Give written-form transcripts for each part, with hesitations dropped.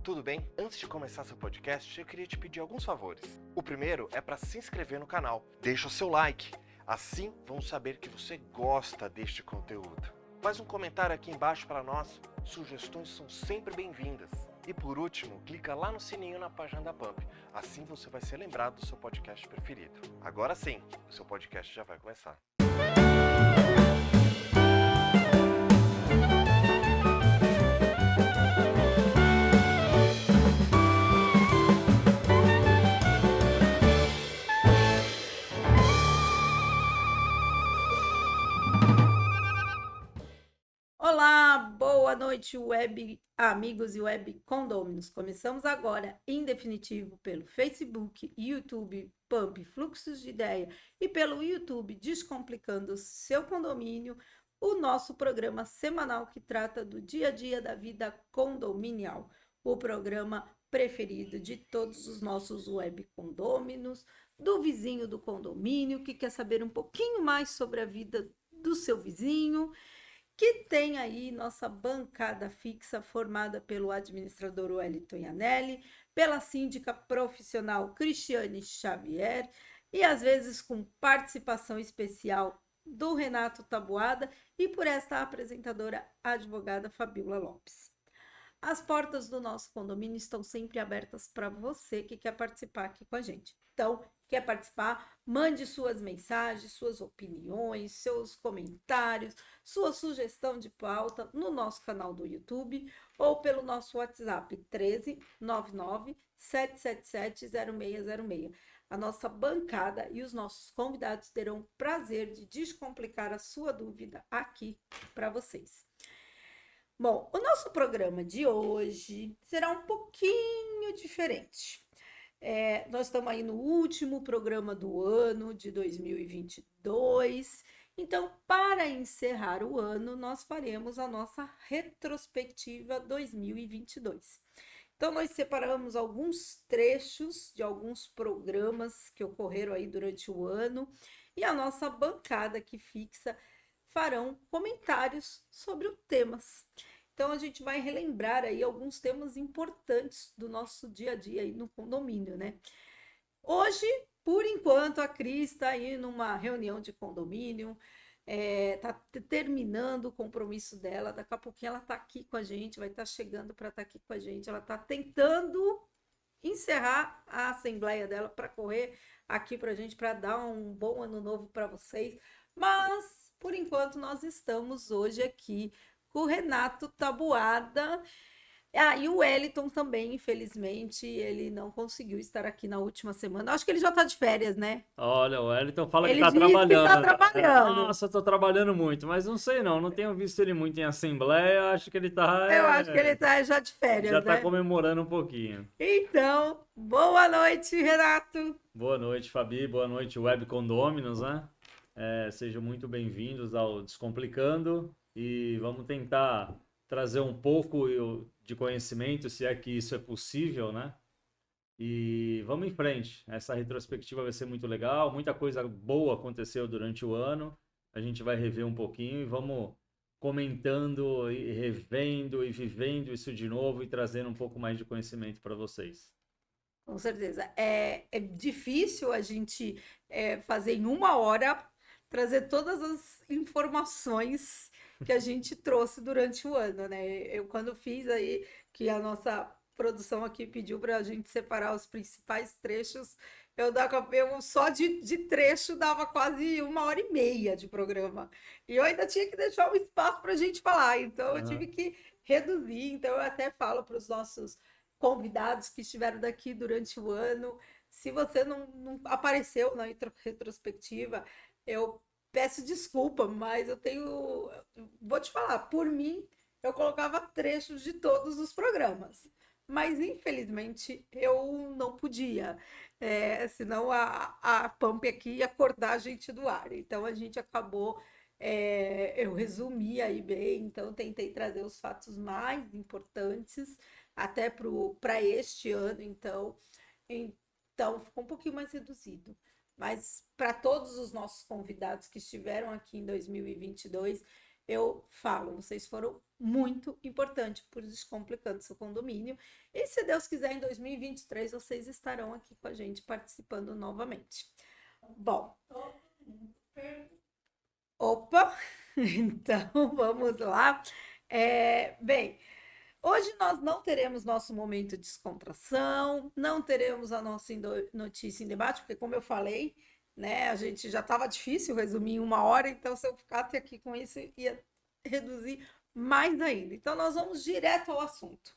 tudo bem? Antes de começar seu podcast, eu queria te pedir alguns favores. O primeiro é para se inscrever no canal. Deixa o seu like, assim vamos saber que você gosta deste conteúdo. Faz um comentário aqui embaixo para nós, sugestões são sempre bem-vindas. E por último, clica lá no sininho na página da Pump, assim você vai ser lembrado do seu podcast preferido. Agora sim, o seu podcast já vai começar. Olá, boa noite, web amigos e web condôminos. Começamos agora, em definitivo, pelo Facebook, YouTube, Pump, Fluxos de Ideia e pelo YouTube Descomplicando Seu Condomínio, o nosso programa semanal que trata do dia a dia da vida condominial, o programa preferido de todos os nossos web condôminos, do vizinho do condomínio que quer saber um pouquinho mais sobre a vida do seu vizinho, que tem aí nossa bancada fixa formada pelo administrador Wellington Iannelli, pela síndica profissional Cristiane Xavier e às vezes com participação especial do Renato Taboada e por esta apresentadora advogada Fabiola Lopes. As portas do nosso condomínio estão sempre abertas para você que quer participar aqui com a gente. Então, quer participar? Mande suas mensagens, suas opiniões, seus comentários, sua sugestão de pauta no nosso canal do YouTube ou pelo nosso WhatsApp 13 99 777 0606. A nossa bancada e os nossos convidados terão o prazer de descomplicar a sua dúvida aqui para vocês. Bom, o nosso programa de hoje será um pouquinho diferente. Nós estamos aí no último programa do ano de 2022. Então, para encerrar o ano, nós faremos a nossa retrospectiva 2022. Então, nós separamos alguns trechos de alguns programas que ocorreram aí durante o ano e a nossa bancada que fixa farão comentários sobre os temas. Então, a gente vai relembrar aí alguns temas importantes do nosso dia a dia aí no condomínio, né? Hoje, por enquanto, a Cris está aí numa reunião de condomínio, está terminando o compromisso dela, daqui a pouquinho ela está aqui com a gente, vai estar chegando para estar aqui com a gente, ela está tentando encerrar a assembleia dela para correr aqui para a gente, para dar um bom ano novo para vocês, mas, por enquanto, nós estamos hoje aqui com o Renato Taboada. E o Wellington também, infelizmente, ele não conseguiu estar aqui na última semana. Acho que ele já está de férias, né? Olha, o Wellington fala que Ele tá disse que trabalhando. tá trabalhando. Nossa, tô trabalhando muito, mas não sei não tenho visto ele muito em assembleia, acho que ele tá... Eu acho que ele está já de férias, já tá né? comemorando um pouquinho. Então, boa noite, Renato. Boa noite, Fabi, boa noite, Web Condôminos, né? Sejam muito bem-vindos ao Descomplicando e vamos tentar trazer um pouco de conhecimento, se é que isso é possível, né? E vamos em frente. Essa retrospectiva vai ser muito legal. Muita coisa boa aconteceu durante o ano. A gente vai rever um pouquinho e vamos comentando e revendo e vivendo isso de novo e trazendo um pouco mais de conhecimento para vocês. Com certeza. É difícil a gente fazer em uma hora, trazer todas as informações que a gente trouxe durante o ano, né? Eu, quando fiz aí, que a nossa produção aqui pediu para a gente separar os principais trechos, eu só de trecho dava quase 1h30 de programa. E eu ainda tinha que deixar um espaço para a gente falar, então eu tive que reduzir. Então eu até falo para os nossos convidados que estiveram daqui durante o ano, se você não apareceu na retrospectiva, eu peço desculpa, mas vou te falar, por mim, eu colocava trechos de todos os programas, mas infelizmente eu não podia, senão a Pump aqui ia acordar a gente do ar, então a gente acabou, eu resumi aí bem, então tentei trazer os fatos mais importantes, até para este ano, então ficou um pouquinho mais reduzido. Mas para todos os nossos convidados que estiveram aqui em 2022, eu falo, vocês foram muito importantes por Descomplicando Seu Condomínio. E se Deus quiser, em 2023 vocês estarão aqui com a gente participando novamente. Bom, opa, então vamos lá. Bem, hoje nós não teremos nosso momento de descontração, não teremos a nossa notícia em debate, porque como eu falei, né, a gente já estava difícil resumir em 1 hora, então se eu ficasse aqui com isso, ia reduzir mais ainda. Então nós vamos direto ao assunto.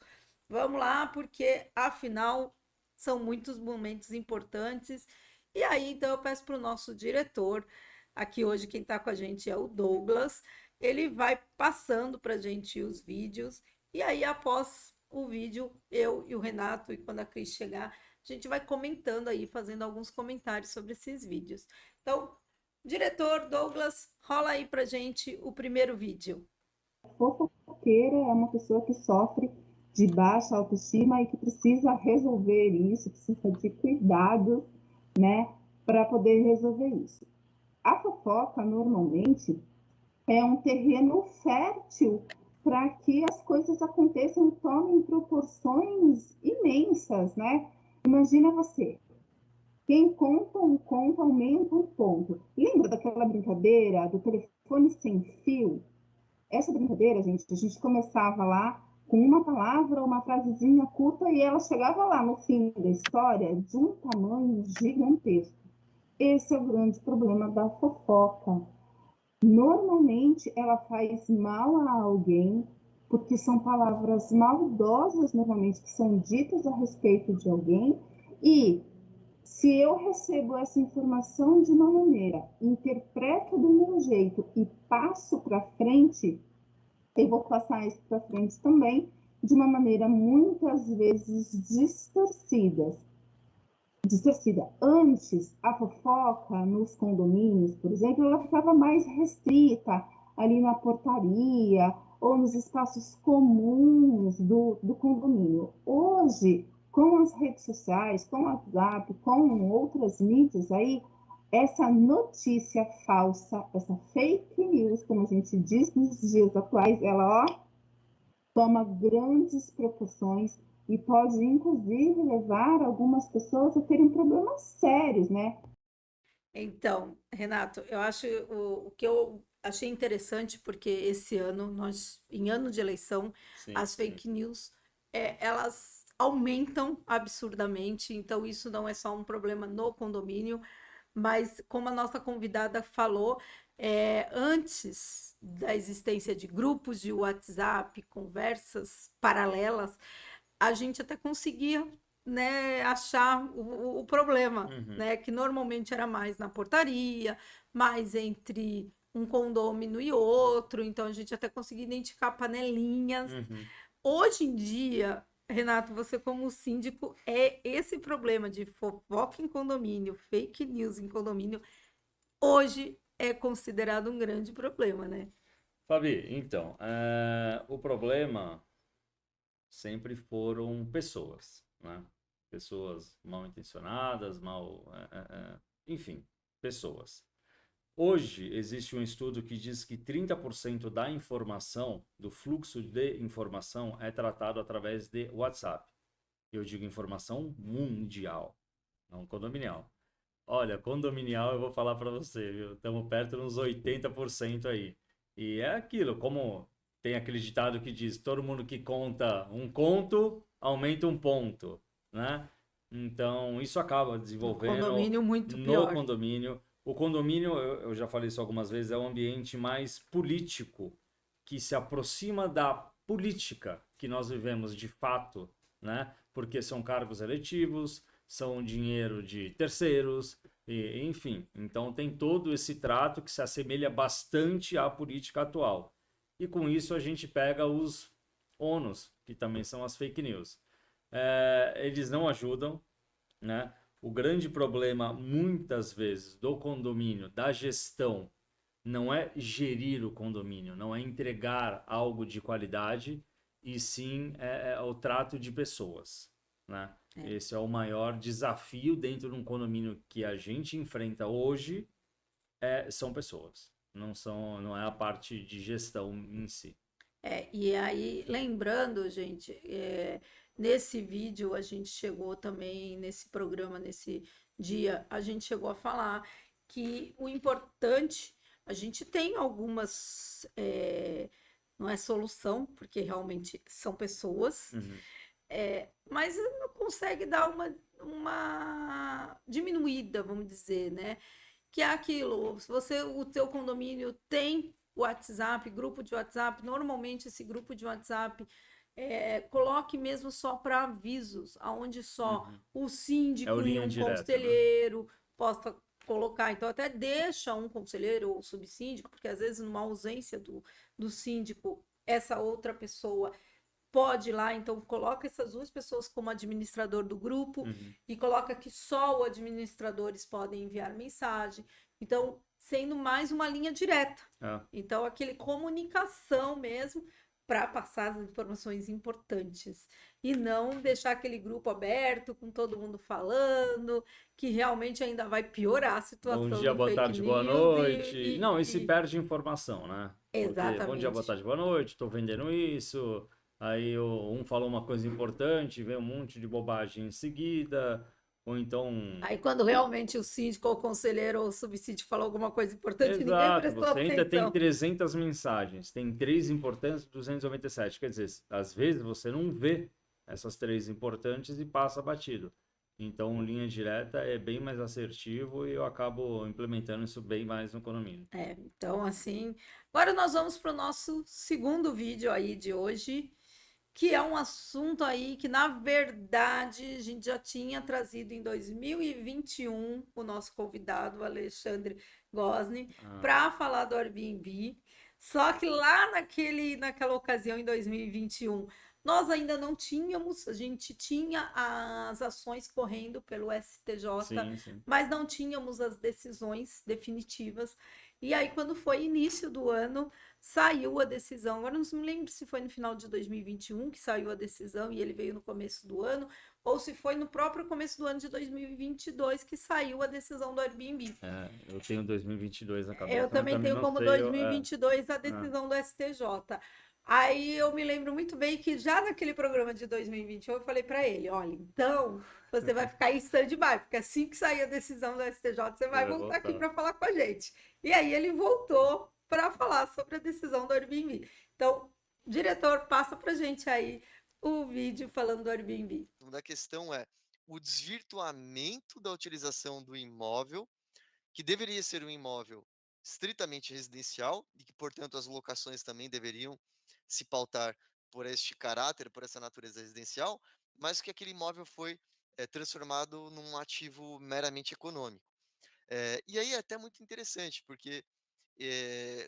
Vamos lá, porque afinal são muitos momentos importantes. E aí, então, eu peço para o nosso diretor, aqui hoje quem está com a gente é o Douglas, ele vai passando para a gente os vídeos, e aí após o vídeo, eu e o Renato, e quando a Cris chegar, a gente vai comentando aí, fazendo alguns comentários sobre esses vídeos. Então, diretor Douglas, rola aí para a gente o primeiro vídeo. Fofoqueira é uma pessoa que sofre de baixa autoestima e que precisa resolver isso, precisa de cuidado, né, para poder resolver isso. A fofoca, normalmente, é um terreno fértil para que as coisas aconteçam e tomem proporções imensas, né? Imagina você, quem conta um conto aumenta um ponto. Lembra daquela brincadeira do telefone sem fio? Essa brincadeira, gente, a gente começava lá com uma palavra, uma frasezinha curta, e ela chegava lá no fim da história de um tamanho gigantesco. Esse é o grande problema da fofoca. Normalmente, ela faz mal a alguém, porque são palavras maldosas, normalmente, que são ditas a respeito de alguém, e se eu recebo essa informação de uma maneira, interpreto do meu jeito e passo para frente, eu vou passar isso para frente também de uma maneira muitas vezes distorcida. Antes, a fofoca nos condomínios, por exemplo, ela ficava mais restrita ali na portaria ou nos espaços comuns do condomínio. Hoje, com as redes sociais, com o WhatsApp, com outras mídias aí, essa notícia falsa, essa fake news, como a gente diz nos dias atuais, ela toma grandes proporções e pode, inclusive, levar algumas pessoas a terem problemas sérios, né? Então, Renato, eu acho o que eu achei interessante, porque esse ano, em ano de eleição, Sim, as sim. fake news, elas aumentam absurdamente, então isso não é só um problema no condomínio, mas como a nossa convidada falou, antes da existência de grupos de WhatsApp, conversas paralelas, a gente até conseguia, né, achar o problema, Uhum. né, que normalmente era mais na portaria, mais entre um condômino e outro, então a gente até conseguia identificar panelinhas. Uhum. Hoje em dia, Renato, você como síndico, esse problema de fofoca em condomínio, fake news em condomínio, hoje é considerado um grande problema, né? Fabi, então, o problema sempre foram pessoas, né? Pessoas mal intencionadas, enfim, pessoas. Hoje existe um estudo que diz que 30% da informação, do fluxo de informação, é tratado através de WhatsApp. Eu digo informação mundial, não condominial. Olha, condominial eu vou falar para você, viu? Estamos perto de uns 80% aí. E é aquilo, como tem aquele ditado que diz, todo mundo que conta um conto, aumenta um ponto, né? Então, isso acaba No desenvolvendo condomínio, muito no pior. condomínio. O condomínio, eu já falei isso algumas vezes, é um ambiente mais político, que se aproxima da política que nós vivemos de fato, né? Porque são cargos eletivos, são dinheiro de terceiros, enfim. Então tem todo esse trato que se assemelha bastante à política atual. E com isso a gente pega os ônus, que também são as fake news. Eles não ajudam, né? O grande problema, muitas vezes, do condomínio, da gestão, não é gerir o condomínio, não é entregar algo de qualidade, e sim o trato de pessoas, né? Esse é o maior desafio dentro de um condomínio que a gente enfrenta hoje, são pessoas. não é a parte de gestão em si. E aí, lembrando, gente, nesse vídeo a gente chegou também, nesse programa, nesse dia, a gente chegou a falar que o importante, a gente tem algumas, não é solução, porque realmente são pessoas, Uhum. mas não consegue dar uma diminuída, vamos dizer, né? Que é aquilo, se o teu condomínio tem WhatsApp, grupo de WhatsApp, normalmente esse grupo de WhatsApp coloque mesmo só para avisos, aonde só Uhum. o É o síndico e linha um direta, né? conselheiro possa colocar. Então, até deixa um conselheiro ou subsíndico, porque às vezes, numa ausência do síndico, essa outra pessoa pode ir lá, então coloca essas duas pessoas como administrador do grupo Uhum. e coloca que só os administradores podem enviar mensagem. Então, sendo mais uma linha direta. É. Então, aquele comunicação mesmo para passar as informações importantes e não deixar aquele grupo aberto com todo mundo falando, que realmente ainda vai piorar a Bom situação dia, do boa fake tarde, boa news noite. Não, e se perde informação, né? Porque bom dia, boa exatamente. tarde, boa noite, estou vendendo isso. Aí um falou uma coisa importante, vem um monte de bobagem em seguida. Ou então. Aí, quando realmente o síndico, ou o conselheiro, ou o subsíndico falou alguma coisa importante, ninguém Exato, prestou você ainda tem atenção. 300 mensagens, tem 3 importantes, 297. Quer dizer, às vezes você não vê essas 3 importantes e passa batido. Então, linha direta é bem mais assertivo e eu acabo implementando isso bem mais no condomínio. Então, assim, agora nós vamos para o nosso segundo vídeo aí de hoje, que é um assunto aí que, na verdade, a gente já tinha trazido em 2021, o nosso convidado, o Alexandre Gosni, para falar do Airbnb. Só que lá naquela ocasião, em 2021, nós ainda não tínhamos, a gente tinha as ações correndo pelo STJ, Sim. mas não tínhamos as decisões definitivas. E aí, quando foi início do ano, saiu a decisão. Agora não me lembro se foi no final de 2021 que saiu a decisão e ele veio no começo do ano, ou se foi no próprio começo do ano de 2022 que saiu a decisão do Airbnb. Eu tenho 2022 na cabeça, Eu mas também tenho não como sei. 2022 a decisão do STJ. Aí eu me lembro muito bem que já naquele programa de 2021 eu falei para ele, olha, então você vai ficar em stand-by, porque assim que sair a decisão do STJ, você vai voltar aqui para falar com a gente. E aí ele voltou para falar sobre a decisão do Airbnb. Então, diretor, passa para gente aí o vídeo falando do Airbnb. A questão é o desvirtuamento da utilização do imóvel, que deveria ser um imóvel estritamente residencial e que, portanto, as locações também deveriam se pautar por este caráter, por essa natureza residencial, mas que aquele imóvel foi transformado num ativo meramente econômico. E aí é até muito interessante, porque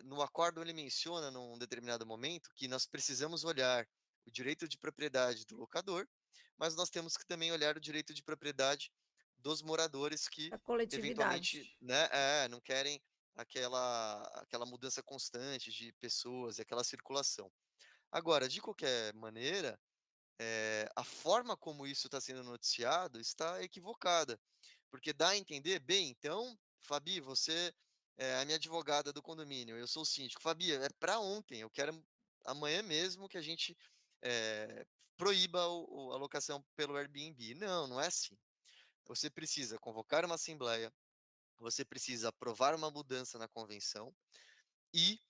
no acordo ele menciona, num determinado momento, que nós precisamos olhar o direito de propriedade do locador, mas nós temos que também olhar o direito de propriedade dos moradores que A coletividade. eventualmente, né, não querem aquela mudança constante de pessoas e aquela circulação. Agora, de qualquer maneira, a forma como isso está sendo noticiado está equivocada, porque dá a entender, bem, então, Fabi, você é a minha advogada do condomínio, eu sou o síndico. Fabi, é para ontem, eu quero amanhã mesmo que a gente proíba a locação pelo Airbnb. Não, não é assim. Você precisa convocar uma assembleia, você precisa aprovar uma mudança na convenção e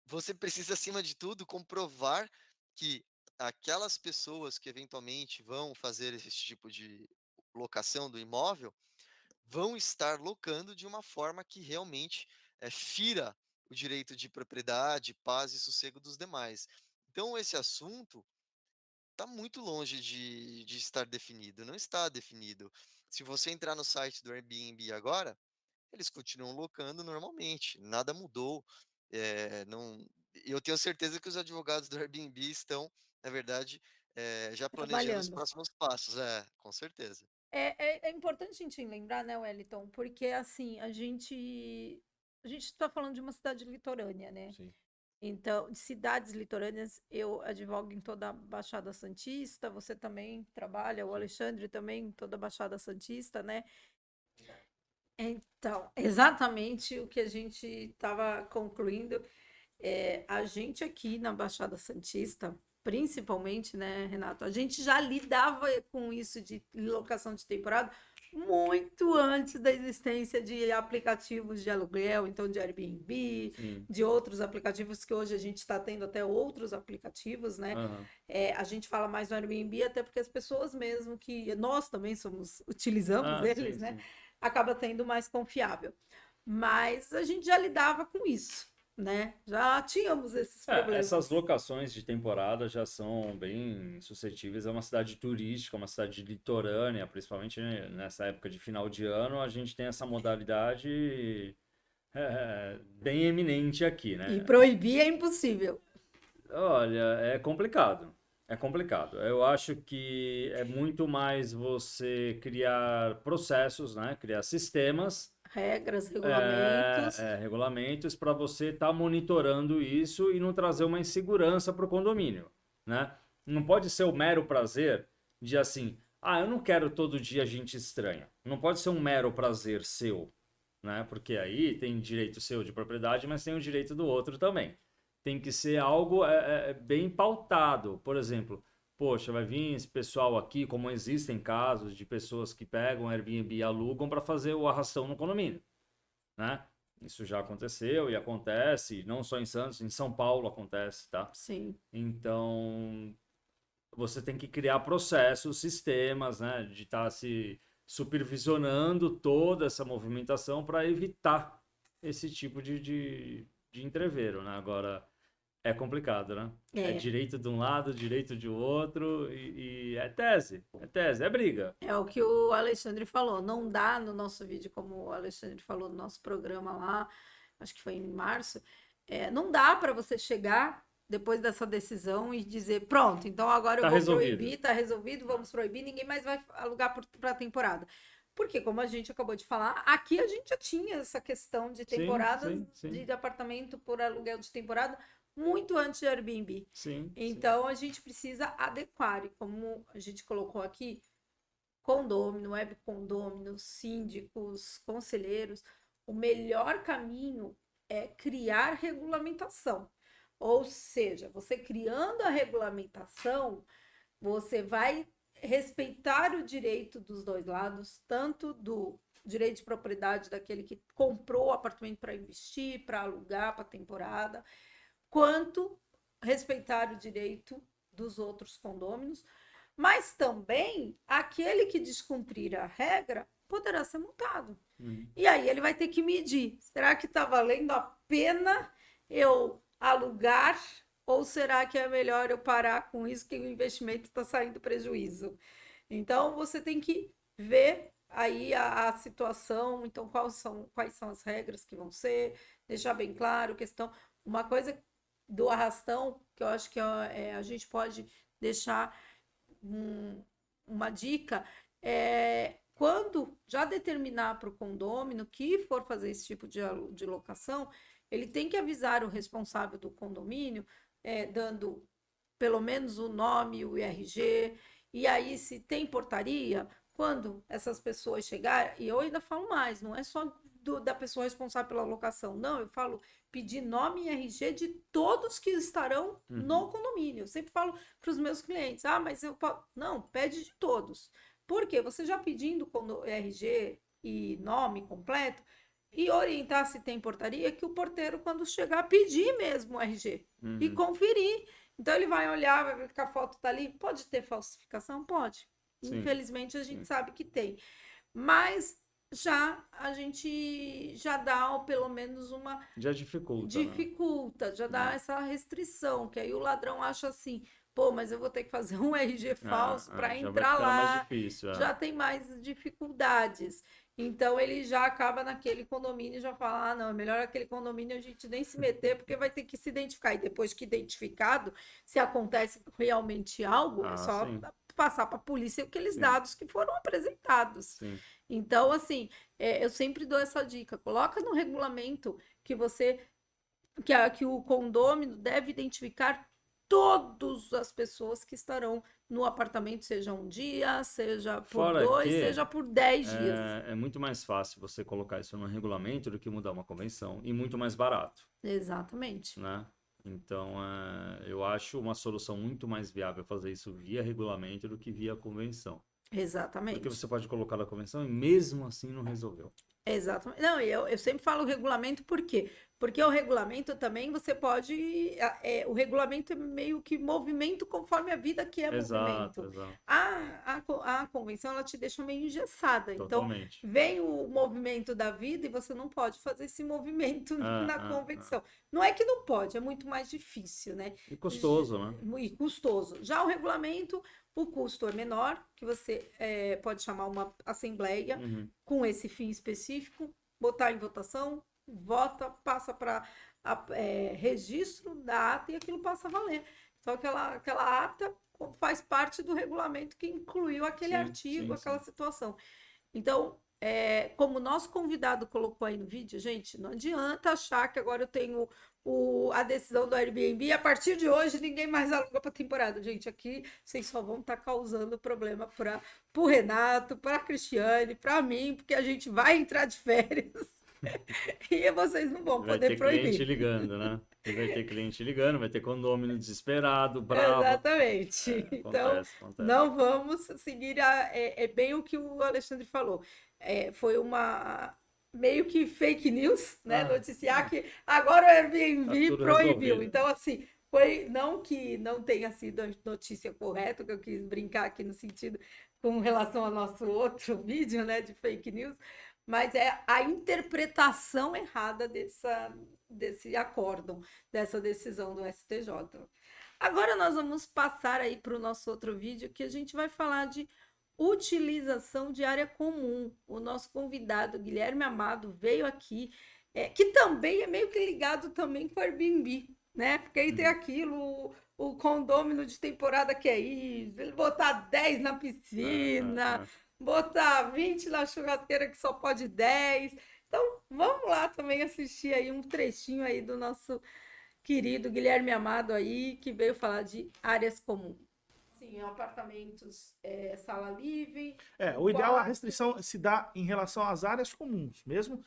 você precisa, acima de tudo, comprovar que aquelas pessoas que eventualmente vão fazer esse tipo de locação do imóvel vão estar locando de uma forma que realmente fira o direito de propriedade, paz e sossego dos demais. Então, esse assunto está muito longe de estar definido, não está definido. Se você entrar no site do Airbnb agora, eles continuam locando normalmente, nada mudou. Não, eu tenho certeza que os advogados do Airbnb estão, na verdade, já planejando os Trabalhando. próximos passos. Com certeza. É importante a gente lembrar, né, Wellington? Porque assim, a gente está falando de uma cidade litorânea, né? Sim. Então, de cidades litorâneas, eu advogo em toda a Baixada Santista, você também trabalha, o Alexandre também em toda a Baixada Santista, né? Então, exatamente o que a gente estava concluindo. A gente aqui na Baixada Santista, principalmente, né, Renato, a gente já lidava com isso de locação de temporada muito antes da existência de aplicativos de aluguel, então de Airbnb, Sim. de outros aplicativos que hoje a gente está tendo até outros aplicativos, né? Aham. A gente fala mais no Airbnb até porque as pessoas mesmo que nós também utilizamos Ah, eles, sim, né? sim. Acaba sendo mais confiável. Mas a gente já lidava com isso, né? Já tínhamos esses Essas problemas. locações de temporada já são bem suscetíveis. É uma cidade turística, uma cidade litorânea, principalmente né, nessa época de final de ano, a gente tem essa modalidade bem eminente aqui, E né? proibir é impossível. Olha, é complicado. É complicado. Eu acho que é muito mais você criar processos, né? Criar sistemas, Regras, regulamentos. regulamentos para você estar monitorando isso e não trazer uma insegurança para o condomínio, né? Não pode ser o mero prazer de assim, eu não quero todo dia gente estranha. Não pode ser um mero prazer seu, né? Porque aí tem direito seu de propriedade, mas tem o direito do outro também. Tem que ser algo bem pautado. Por exemplo, poxa, vai vir esse pessoal aqui, como existem casos de pessoas que pegam Airbnb e alugam para fazer o arrastão no condomínio, né? Isso já aconteceu e acontece, não só em Santos, em São Paulo acontece, tá? Sim. Então, você tem que criar processos, sistemas, né? De estar se supervisionando toda essa movimentação para evitar esse tipo de entrevero, né? Agora, é complicado, né? É É. direito de um lado, direito de outro, e é tese, é briga. É o que o Alexandre falou. Não dá no nosso vídeo, como o Alexandre falou no nosso programa lá, acho que foi em março. Não dá para você chegar depois dessa decisão e dizer: pronto, então agora eu Tá vou resolvido. proibir, tá resolvido, vamos proibir, ninguém mais vai alugar para a temporada. Porque, como a gente acabou de falar, aqui a gente já tinha essa questão de temporadas sim. de apartamento por aluguel de temporada muito antes de Airbnb. Sim. Então a gente precisa adequar, e como a gente colocou aqui, condômino, web condôminos, síndicos, conselheiros, o melhor caminho é criar regulamentação. Ou seja, você criando a regulamentação, você vai respeitar o direito dos dois lados, tanto do direito de propriedade daquele que comprou o apartamento para investir, para alugar, para temporada, quanto respeitar o direito dos outros condôminos, mas também aquele que descumprir a regra poderá ser multado. E aí ele vai ter que medir: será que está valendo a pena eu alugar ou será que é melhor eu parar com isso que o investimento está saindo prejuízo? Então você tem que ver aí a situação, então quais são as regras que vão ser, deixar bem claro, questão. Uma coisa do arrastão, que eu acho que a gente pode deixar uma dica, quando já determinar para o condômino que for fazer esse tipo de locação, ele tem que avisar o responsável do condomínio, dando pelo menos o nome, o RG, e aí se tem portaria, quando essas pessoas chegarem, e eu ainda falo mais, não é só da pessoa responsável pela locação, não, eu falo pedir nome e RG de todos que estarão no condomínio. Eu sempre falo para os meus clientes: mas eu posso. Não, pede de todos. Por quê? Você já pedindo RG e nome completo, e orientar se tem portaria, que o porteiro, quando chegar, pedir mesmo o RG e conferir. Então ele vai olhar, vai ver que a foto está ali. Pode ter falsificação? Pode. Sim. Infelizmente a gente sabe que tem. Mas a gente já dá pelo menos uma. Já dificulta. Dificulta, já dá essa restrição, que aí o ladrão acha assim: pô, mas eu vou ter que fazer um RG falso para entrar lá. Mais difícil, já tem mais dificuldades. Então ele já acaba naquele condomínio e já fala: não, é melhor aquele condomínio a gente nem se meter, porque vai ter que se identificar. E depois que identificado, se acontece realmente algo, é só passar para a polícia aqueles dados que foram apresentados. Sim. Então, assim, eu sempre dou essa dica: coloca no regulamento que o condômino deve identificar todas as pessoas que estarão no apartamento, seja um dia, seja por Fora 2, que seja por 10 dias. é muito mais fácil você colocar isso no regulamento do que mudar uma convenção e muito mais barato, Exatamente. né? Então, eu acho uma solução muito mais viável fazer isso via regulamento do que via convenção. Exatamente. Porque você pode colocar na convenção e mesmo assim não resolveu. Exatamente. Não, eu sempre falo regulamento por quê? Porque o regulamento também você pode. O regulamento é meio que movimento conforme a vida que é Exato, movimento. exato. A convenção ela te deixa meio engessada. Então, Totalmente. vem o movimento da vida e você não pode fazer esse movimento na Ah. convenção. Não é que não pode, é muito mais difícil, né? E custoso, né? E custoso. Já o regulamento, o custo é menor, que você pode chamar uma assembleia Uhum. com esse fim específico, botar em votação, vota, passa para registro da ata e aquilo passa a valer. Então, aquela ata faz parte do regulamento que incluiu aquele Sim, artigo, sim, aquela sim. situação. Então, como o nosso convidado colocou aí no vídeo, gente, não adianta achar que agora eu tenho a decisão do Airbnb e a partir de hoje ninguém mais aluga para temporada. Gente, aqui vocês só vão estar causando problema para o Renato, para a Cristiane, para mim, porque a gente vai entrar de férias e vocês não vão Vai poder ter proibir. cliente ligando, né? E vai ter cliente ligando, vai ter condomínio desesperado, bravo. Exatamente. Então, Acontece. não vamos seguir bem o que o Alexandre falou. Foi uma meio que fake news, né? Noticiar que agora o Airbnb tudo proibiu. resolvido. Então, assim, foi não que não tenha sido a notícia correta, que eu quis brincar aqui no sentido com relação ao nosso outro vídeo, né, de fake news, mas é a interpretação errada desse acórdão, dessa decisão do STJ. Agora nós vamos passar aí para o nosso outro vídeo, que a gente vai falar de utilização de área comum. O nosso convidado, Guilherme Amado, veio aqui, que também é meio que ligado também com o Airbnb, né? Porque aí tem aquilo, o condômino de temporada que é isso, ele botar 10 na piscina, botar 20 na churrasqueira que só pode 10. Então, vamos lá também assistir aí um trechinho aí do nosso querido Guilherme Amado aí, que veio falar de áreas comuns. Sim, apartamentos, sala livre. O ideal, a restrição se dá em relação às áreas comuns. Mesmo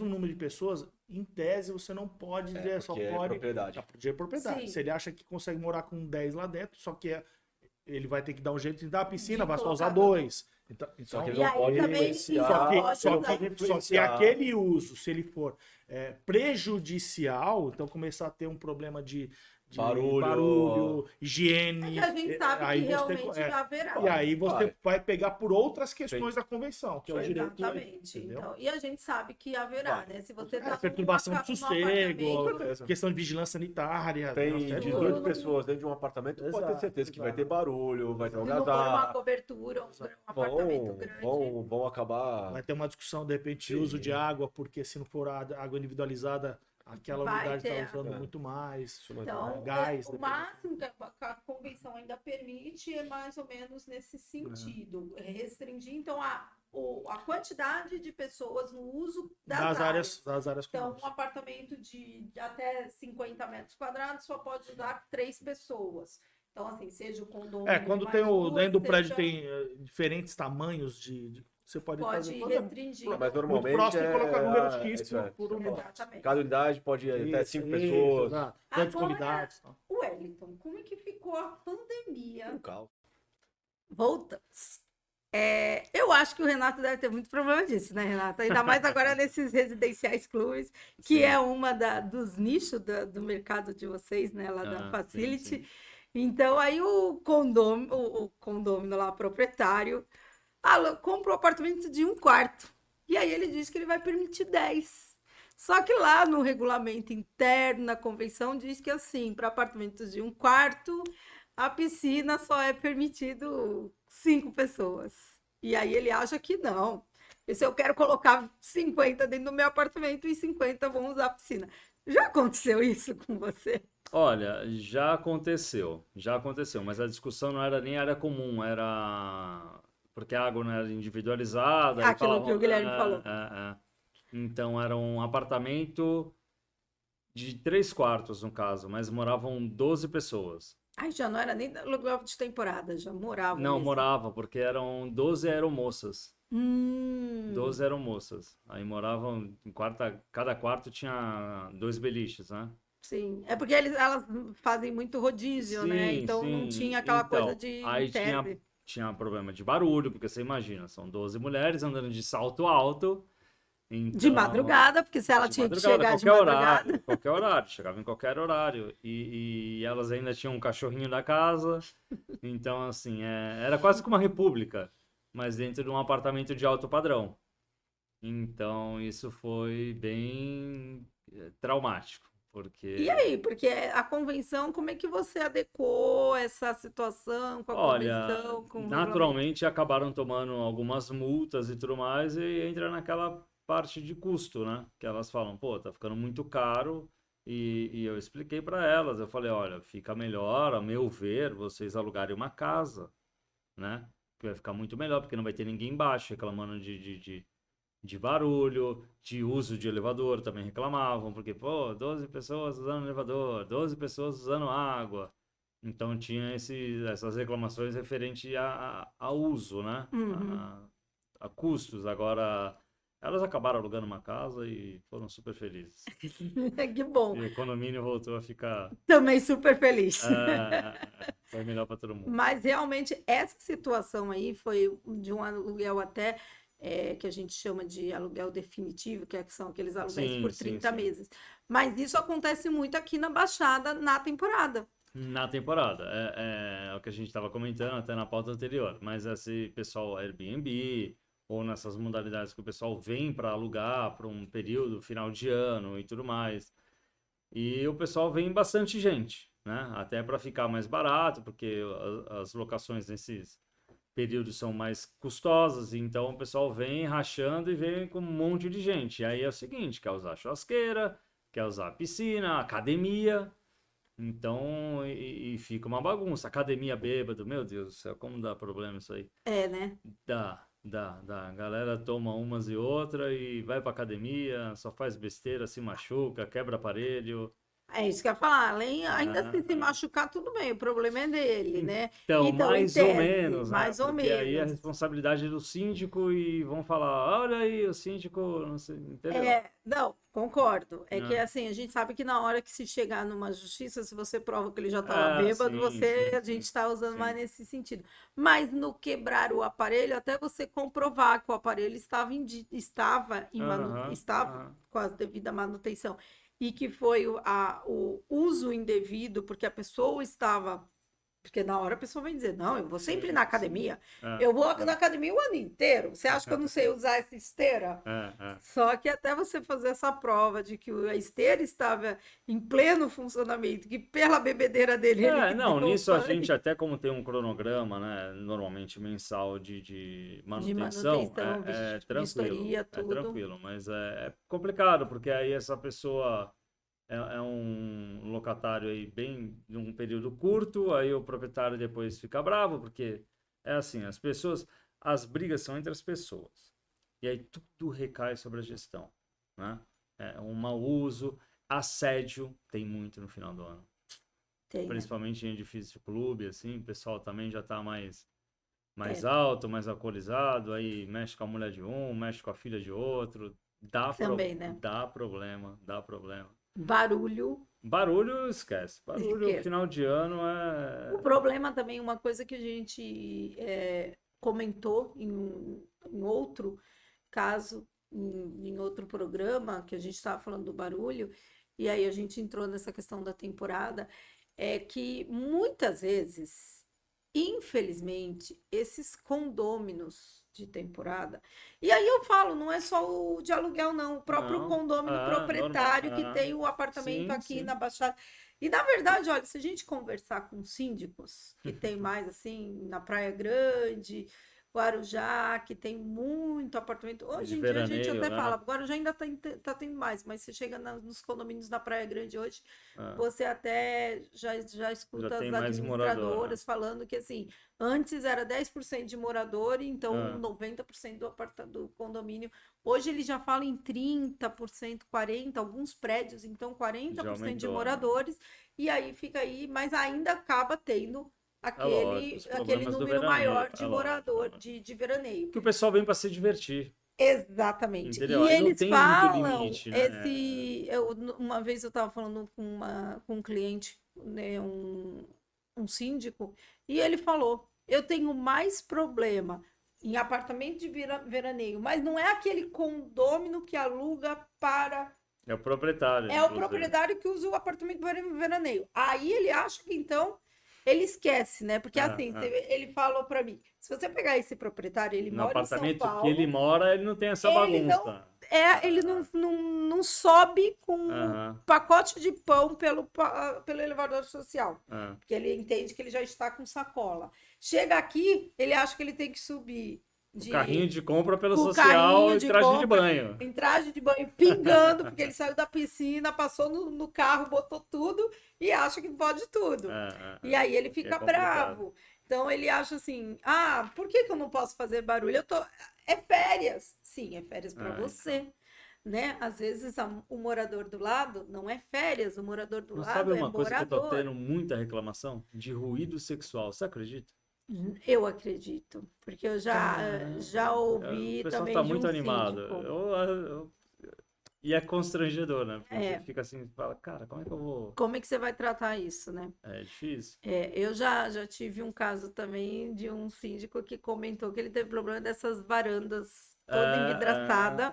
o número de pessoas, em tese, você não pode dizer, só pode... propriedade. É propriedade. Sim. Se ele acha que consegue morar com 10 lá dentro, só que ele vai ter que dar um jeito de dar a piscina, De vai só colocar usar 2. Então, Só que E ele não aí pode também influenciar. só que aquele uso, se ele for prejudicial, então começar a ter um problema de barulho, higiene. É que a gente sabe aí que você realmente haverá. E aí você Claro. vai pegar por outras questões da convenção, que é o direito. Exatamente. Entendeu? Então, e a gente sabe que haverá, né? Se você tá Perturbação de sossego, Certeza. questão de vigilância sanitária. Tem uma série de 18 coisas. pessoas dentro de um apartamento, pode ter Exato, certeza que vai exato. ter barulho, vai ter um se não for uma algazarra. cobertura, um apartamento grande. Vão acabar. Vai ter uma discussão, de repente, de uso de água, porque se não for a água individualizada, aquela Vai unidade ter. está usando muito mais. Isso não é Então, gás, o depende. máximo que a convenção ainda permite é mais ou menos nesse sentido, restringir então a quantidade de pessoas no uso das áreas. Das áreas Então, comuns. um apartamento de até 50 metros quadrados só pode usar 3 pessoas. Então, assim, seja o condomínio. Quando mais tem duas, dentro do prédio seja- tem diferentes tamanhos você pode fazer. Pode Quando é restringir. Mas muito normalmente próximo e colocar número de é, X isso é. por unidade. Exatamente. Cada unidade pode ir até 5 Isso, pessoas. exato. Quantos Agora- convidados. Tal. Wellington, como é que ficou a pandemia? Um caos. Voltamos. Eu acho que o Renato deve ter muito problema disso, né, Renato? Ainda mais agora nesses residenciais clubes, que Sim. é uma dos nichos do mercado de vocês, né, lá da Sim, Facility. sim. Então, aí o condômino lá, proprietário, compra um apartamento de 1 quarto. E aí ele diz que ele vai permitir 10. Só que lá no regulamento interno, na convenção, diz que assim, para apartamentos de 1 quarto, a piscina só é permitido 5 pessoas. E aí ele acha que não. E se eu quero colocar 50 dentro do meu apartamento e 50 vão usar a piscina. Já aconteceu isso com você? Olha, já aconteceu, mas a discussão não era nem área comum, era porque a água não era individualizada. aí Aquilo falavam- que o Guilherme falou. Então era um apartamento de 3 quartos, no caso, mas moravam 12 pessoas. Aí já não era nem aluguel de temporada, já morava Não, mesmo. morava, porque eram 12 aeromoças. Hum, 12 aeromoças. Aí moravam em cada quarto tinha 2 beliches, né? sim. É porque elas fazem muito rodízio, né? Sim, Então não sim. tinha aquela coisa Então, de em aí tese. tinha problema de barulho, porque você imagina, são 12 mulheres andando de salto alto, De então, madrugada, porque se ela de tinha que madrugada, chegar de madrugada. qualquer horário, chegava em qualquer horário, e elas ainda tinham um cachorrinho da casa, então, assim, era quase como uma república, mas dentro de um apartamento de alto padrão. Então, isso foi bem traumático, E porque aí, porque a convenção, como é que você adequou essa situação com a olha, convenção, com o regulamento? naturalmente acabaram tomando algumas multas e tudo mais, e entra naquela parte de custo, né? Que elas falam, pô, tá ficando muito caro. E eu expliquei para elas, eu falei, olha, fica melhor, a meu ver, vocês alugarem uma casa, né? Que vai ficar muito melhor, porque não vai ter ninguém embaixo reclamando de barulho, de uso de elevador, também reclamavam, porque, pô, 12 pessoas usando elevador, 12 pessoas usando água. Então tinha essas reclamações referente a uso, né? Uhum. A custos. Agora, elas acabaram alugando uma casa e foram super felizes. Que bom. E o condomínio voltou a ficar. Também super feliz. Foi melhor para todo mundo. Mas realmente essa situação aí foi de um aluguel até que a gente chama de aluguel definitivo, que são aqueles aluguéis Sim, por sim, 30 sim. meses. Mas isso acontece muito aqui na Baixada na temporada. Na temporada, é o que a gente estava comentando até na pauta anterior, mas esse pessoal Airbnb, ou nessas modalidades que o pessoal vem para alugar por um período, final de ano e tudo mais, e o pessoal vem bastante gente, né? Até para ficar mais barato, porque as locações nesses períodos são mais custosas, então o pessoal vem rachando e vem com um monte de gente. E aí é o seguinte, quer usar churrasqueira, quer usar piscina, academia. Então, e fica uma bagunça. Academia bêbado, meu Deus do céu, como dá problema isso aí? É, né? Dá. A galera toma umas e outra e vai pra academia, só faz besteira, se machuca, quebra aparelho. É isso que eu ia falar. Além, ainda se Ah, machucar, tudo bem, o problema é dele, né? Então, Então, em mais ou tese, menos, né? mais ou Porque aí a menos. responsabilidade é do síndico e vão falar, olha aí, o síndico, não sei, entendeu? Não, concordo. É que É. assim, a gente sabe que na hora que se chegar numa justiça, se você prova que ele já estava bêbado, Sim, sim, a gente sim, está usando mais sim. nesse sentido. Mas no quebrar o aparelho, até você comprovar que o aparelho Aham, estava aham. com a devida manutenção e que foi o uso indevido, porque a pessoa estava. Porque na hora a pessoa vai dizer, não, eu vou sempre Sim, na sim. academia. É, Eu vou na academia o ano inteiro. Você acha que eu não sei usar essa esteira? é. Só que até você fazer essa prova de que a esteira estava em pleno funcionamento, que pela bebedeira dele ele Não, deu nisso a gente até como tem um cronograma, né, normalmente mensal de de manutenção, manutenção, vistoria, é tudo. tranquilo, mas é complicado, porque aí essa pessoa é um locatário aí bem de um período curto, aí o proprietário depois fica bravo, porque é assim, as brigas são entre as pessoas, e aí tudo recai sobre a gestão, né? Um mau uso, assédio, tem muito no final do ano. Tem, né? Principalmente em edifício de clube, assim, o pessoal também já tá mais É, alto, mais alcoolizado, aí mexe com a mulher de um, mexe com a filha de outro, também, né? dá problema, dá problema. Barulho, Barulho, esquece. Barulho, esquece. final de ano O problema também, uma coisa que a gente comentou em outro caso, em outro programa, que a gente estava falando do barulho, e aí a gente entrou nessa questão da temporada, é que muitas vezes, infelizmente, esses condôminos de temporada, e aí eu falo, não é só o de aluguel, não, o próprio não, condômino normal, proprietário que tem o apartamento sim, aqui sim. na Baixada. E na verdade, olha, se a gente conversar com síndicos que tem mais assim na Praia Grande, Guarujá, que tem muito apartamento. De Hoje em dia a gente veraneio, até né? fala, Guarujá ainda tá tendo mais, mas você chega nos condomínios da Praia Grande hoje, Ah, você até já já escuta tem as mais morador, né? administradoras falando que assim, antes era 10% de morador, então Ah, 90% do condomínio. Hoje ele já fala em 30%, 40%, alguns prédios, então já 40% de aumentou, né? moradores. e aí fica aí, mas ainda acaba tendo lógico, os aquele problemas do número veraneio, maior de lógico, morador, lógico. de veraneio. Que o pessoal vem para se divertir, Exatamente. entendeu? E Aí não eles tem muito falam, limite, né? uma vez eu estava falando com um cliente, né, um síndico, e ele falou, eu tenho mais problema em apartamento de veraneio, mas não é aquele condômino que aluga para... É o proprietário, É o inclusive. proprietário que usa o apartamento veraneio. Aí ele acha que então ele esquece, né? Porque assim, ele falou para mim, se você pegar esse proprietário, ele No mora em São apartamento Paulo, que ele mora, ele não tem essa ele bagunça. ele não sobe com um Aham, pacote de pão pelo elevador social, aham. porque ele entende que ele já está com sacola. Chega aqui, ele acha que ele tem que subir O carrinho de compra pelo com social carrinho e de traje de compra, banho. em traje de banho, pingando, porque ele saiu da piscina, passou no carro, botou tudo e acha que pode tudo. E aí ele fica complicado. bravo. Então ele acha assim, por que eu não posso fazer barulho? É férias. Sim, é férias para você. Né? Às vezes o morador do lado não é férias, o morador do Não lado sabe é uma coisa que eu tô morador. tendo muita reclamação? De ruído sexual, você acredita? Eu acredito, porque eu já ouvi O pessoal também tá de muito um animado. síndico. E é constrangedor, né? Porque É. você fica assim, fala, cara, como é que eu vou... Como é que você vai tratar isso, né? É difícil. Eu já tive um caso também de um síndico que comentou que ele teve problema dessas varandas toda envidraçada.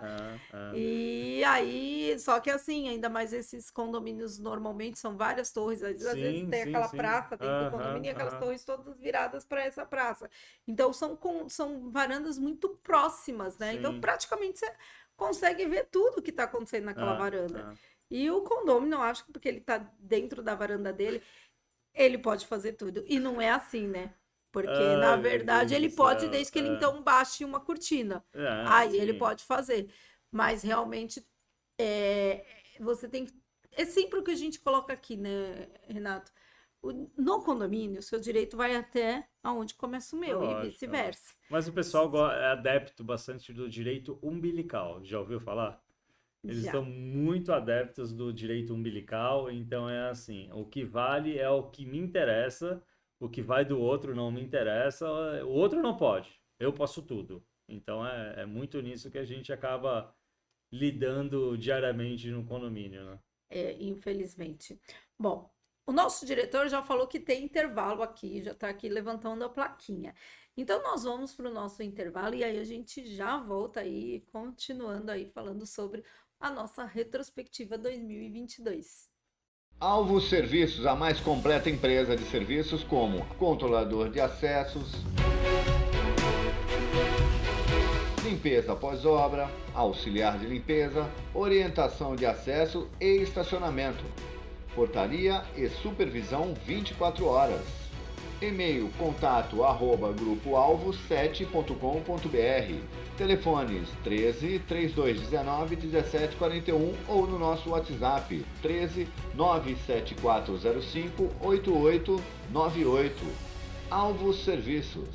E aí, só que assim, ainda mais esses condomínios normalmente são várias torres, às vezes tem aquela praça dentro do condomínio e aquelas torres todas viradas para essa praça. Então são varandas muito próximas, né? Então Sim. praticamente você consegue ver tudo que está acontecendo naquela varanda. E o condômino, eu acho que porque ele está dentro da varanda dele, ele pode fazer tudo. E não é assim, né? Porque, na verdade, ele pode, desde que ele então baixe uma cortina. Aí ele pode fazer. Mas realmente você tem que. É sempre o que a gente coloca aqui, né, Renato? No condomínio, o seu direito vai até aonde começa o meu, Lógico, e vice-versa. Mas o pessoal é adepto bastante do direito umbilical. Já ouviu falar? Eles Já. são muito adeptos do direito umbilical, então é assim, o que vale é o que me interessa, o que vai do outro não me interessa, o outro não pode, eu posso tudo. Então é muito nisso que a gente acaba lidando diariamente no condomínio, né? Infelizmente. Bom, o nosso diretor já falou que tem intervalo aqui, já está aqui levantando a plaquinha. Então, nós vamos para o nosso intervalo e aí a gente já volta aí, continuando aí falando sobre a nossa retrospectiva 2022. Alvo Serviços, a mais completa empresa de serviços como controlador de acessos, limpeza pós-obra, auxiliar de limpeza, orientação de acesso e estacionamento, portaria e supervisão 24 horas. E-mail contato@grupoalvo7.com.br. Telefones 13 3219 1741 ou no nosso WhatsApp 13 97405 8898. Alvo Serviços.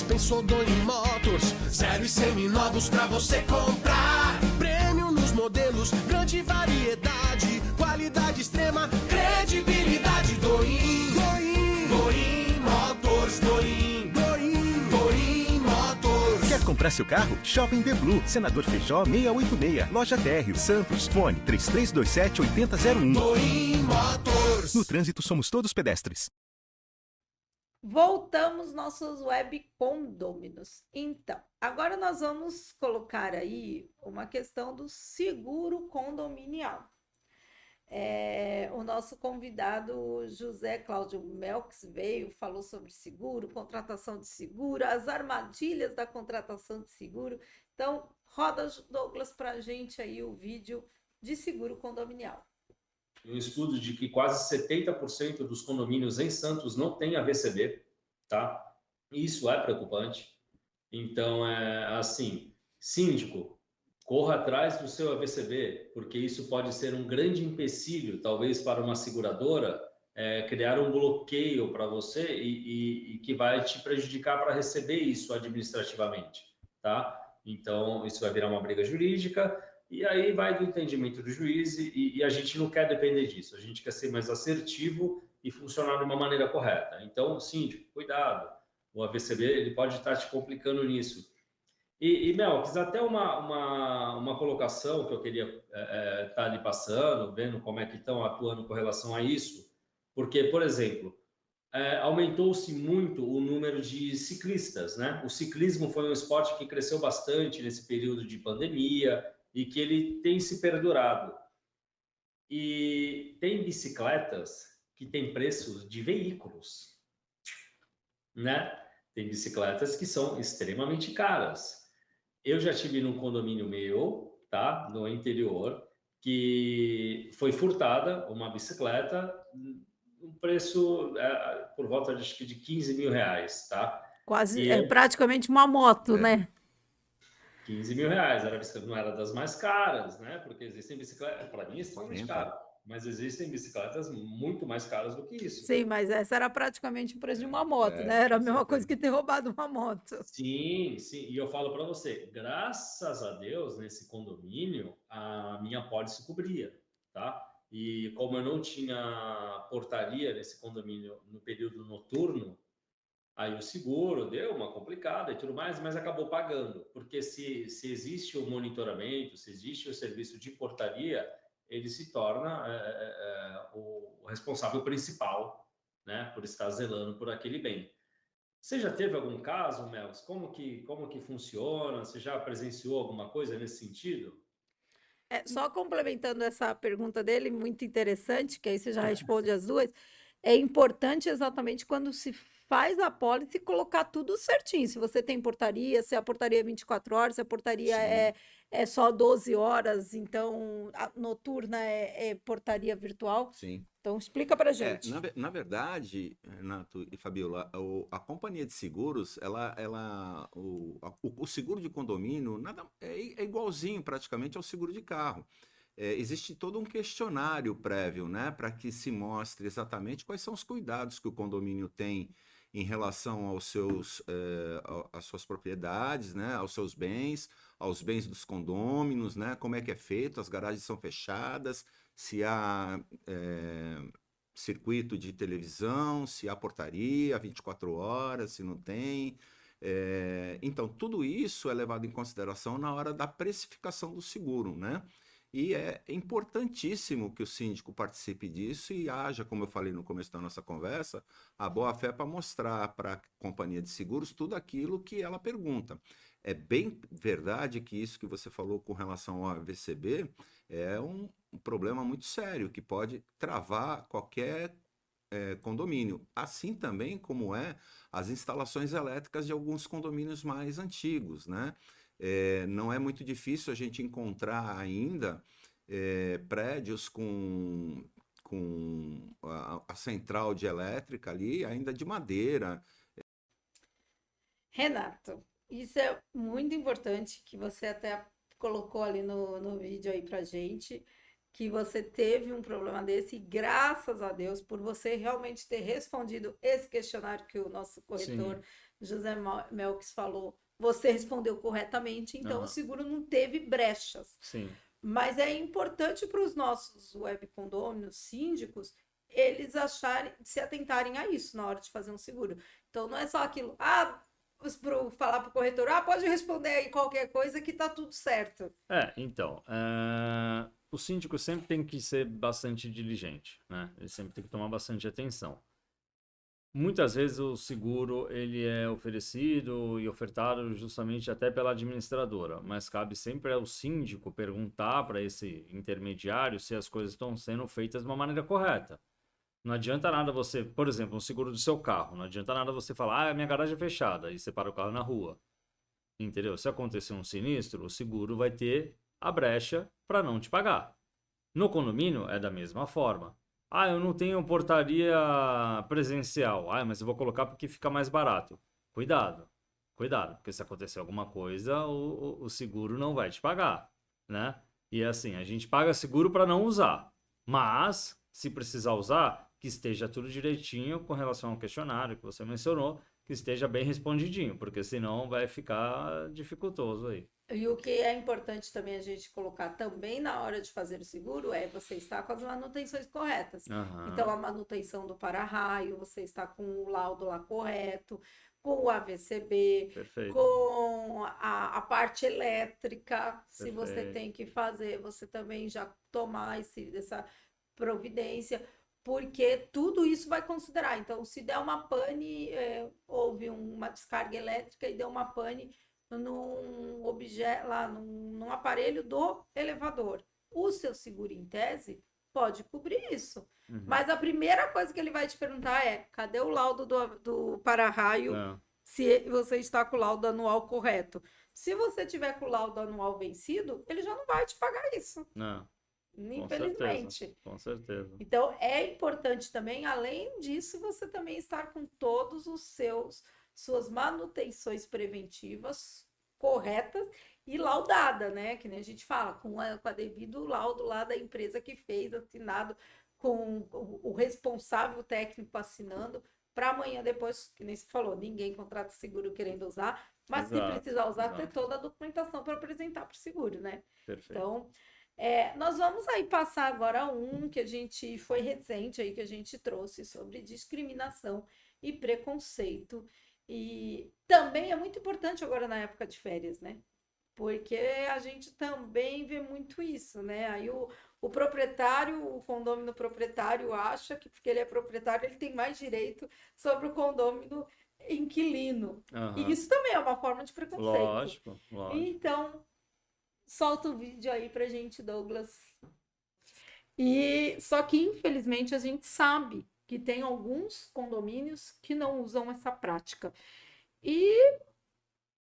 Pensou Doim Motors, zero e seminovos pra você comprar. Prêmio nos modelos, grande variedade, qualidade extrema, credibilidade. Doim Motors, Doim Motors. Quer comprar seu carro? Shopping The Blue, Senador Feijó 686, Loja Térreo, Santos, fone 3327-8001. Doim Motors. No trânsito somos todos pedestres. Voltamos nossos web condôminos. Então, agora nós vamos colocar aí uma questão do seguro condominial. O nosso convidado José Cláudio Melks veio, falou sobre seguro, contratação de seguro, as armadilhas da contratação de seguro. Então, roda, Douglas, para a gente aí o vídeo de seguro condominial. Um estudo de que quase 70% dos condomínios em Santos não têm AVCB, tá? Isso é preocupante. Então, assim, síndico, corra atrás do seu AVCB, porque isso pode ser um grande empecilho, talvez para uma seguradora, criar um bloqueio para você e que vai te prejudicar para receber isso administrativamente, tá? Então, isso vai virar uma briga jurídica. E aí vai do entendimento do juiz e a gente não quer depender disso. A gente quer ser mais assertivo e funcionar de uma maneira correta. Então, síndico, cuidado. O AVCB ele pode estar te complicando nisso. Melks, até uma colocação que eu queria estar ali passando, vendo como é que estão atuando com relação a isso. Porque, por exemplo, aumentou-se muito o número de ciclistas, né? O ciclismo foi um esporte que cresceu bastante nesse período de pandemia, e que ele tem se perdurado. E tem bicicletas que têm preços de veículos, né? Tem bicicletas que são extremamente caras. Eu já tive num condomínio meu, tá? No interior, que foi furtada uma bicicleta, um preço por volta de 15 mil reais, tá? Quase, praticamente uma moto, né? 15 mil reais, não era das mais caras, né? Porque existem bicicletas, para mim, extremamente caro, mas existem bicicletas muito mais caras do que isso. Sim, mas essa era praticamente o preço de uma moto, né? Era a mesma coisa que ter roubado uma moto. Sim, sim. E eu falo para você, graças a Deus, nesse condomínio, a minha pólice cobria, tá? E como eu não tinha portaria nesse condomínio no período noturno, aí o seguro deu uma complicada e tudo mais, mas acabou pagando, porque se existe o monitoramento, se existe o serviço de portaria, ele se torna o responsável principal, né, por estar zelando por aquele bem. Você já teve algum caso, Melks? Como que funciona? Você já presenciou alguma coisa nesse sentido? Só complementando essa pergunta dele, muito interessante, que aí você já responde as duas, é importante exatamente quando se faz a pólice colocar tudo certinho. Se você tem portaria, se a portaria é 24 horas, se a portaria é só 12 horas, então a noturna é portaria virtual. Sim. Então explica pra gente. Na verdade, Renato e Fabiola, a companhia de seguros, o seguro de condomínio é igualzinho praticamente ao seguro de carro. Existe todo um questionário prévio, né, para que se mostre exatamente quais são os cuidados que o condomínio tem em relação às suas propriedades, né, aos seus bens, aos bens dos condôminos, né, como é que é feito, as garagens são fechadas, se há circuito de televisão, se há portaria 24 horas, se não tem. Então, tudo isso é levado em consideração na hora da precificação do seguro, né? E é importantíssimo que o síndico participe disso e haja, como eu falei no começo da nossa conversa, a boa-fé para mostrar para a companhia de seguros tudo aquilo que ela pergunta. É bem verdade que isso que você falou com relação ao AVCB é um problema muito sério, que pode travar qualquer condomínio. Assim também como as instalações elétricas de alguns condomínios mais antigos, né? Não é muito difícil a gente encontrar ainda prédios com a central de elétrica ali, ainda de madeira. Renato, isso é muito importante, que você até colocou ali no vídeo aí pra gente, que você teve um problema desse, e graças a Deus, por você realmente ter respondido esse questionário que o nosso corretor José Melks falou, você respondeu corretamente, então o seguro não teve brechas. Sim. Mas é importante para os nossos web condôminos, síndicos, eles se atentarem a isso na hora de fazer um seguro. Então não é só aquilo, falar para o corretor, pode responder aí qualquer coisa que tá tudo certo. Então, o síndico sempre tem que ser bastante diligente, né? Ele sempre tem que tomar bastante atenção. Muitas vezes o seguro ele é oferecido e ofertado justamente até pela administradora, mas cabe sempre ao síndico perguntar para esse intermediário se as coisas estão sendo feitas de uma maneira correta. Não adianta nada você, por exemplo, um seguro do seu carro, não adianta nada você falar, minha garagem é fechada, e você para o carro na rua. Entendeu? Se acontecer um sinistro, o seguro vai ter a brecha para não te pagar. No condomínio é da mesma forma. Eu não tenho portaria presencial. Mas eu vou colocar porque fica mais barato. Cuidado, porque se acontecer alguma coisa, o seguro não vai te pagar, né? E assim, a gente paga seguro para não usar. Mas, se precisar usar, que esteja tudo direitinho com relação ao questionário que você mencionou, que esteja bem respondidinho, porque senão vai ficar dificultoso aí. E o que é importante também a gente colocar também na hora de fazer o seguro é você estar com as manutenções corretas. Então, a manutenção do para-raio, você está com o laudo lá correto, com o AVCB, Perfeito. com a parte elétrica, se você Perfeito. tem que fazer, você também já tomar essa providência, porque tudo isso vai considerar. Então, se der uma pane, houve uma descarga elétrica e deu uma pane num objeto lá, num aparelho do elevador. O seu seguro em tese pode cobrir isso. Mas a primeira coisa que ele vai te perguntar é: cadê o laudo do para-raio? Se você está com o laudo anual correto. Se você tiver com o laudo anual vencido, ele já não vai te pagar isso. Não. Infelizmente. Com certeza. Então, é importante também, além disso, você também estar com todos suas manutenções preventivas corretas e laudada, né? Que nem a gente fala, com a devido laudo lá da empresa que fez, assinado com o responsável técnico assinando, para amanhã depois, que nem se falou, ninguém contrata seguro querendo usar, mas se precisar usar, ter toda a documentação para apresentar para o seguro, né? Perfeito. Então, nós vamos aí passar agora que a gente foi recente aí, que a gente trouxe sobre discriminação e preconceito. E também é muito importante agora na época de férias, né? Porque a gente também vê muito isso, né? Aí o proprietário, o condômino proprietário acha que porque ele é proprietário, ele tem mais direito sobre o condômino inquilino. E isso também é uma forma de preconceito. Lógico. Então, solta o vídeo aí pra gente, Douglas. E só que, infelizmente, a gente sabe que tem alguns condomínios que não usam essa prática. E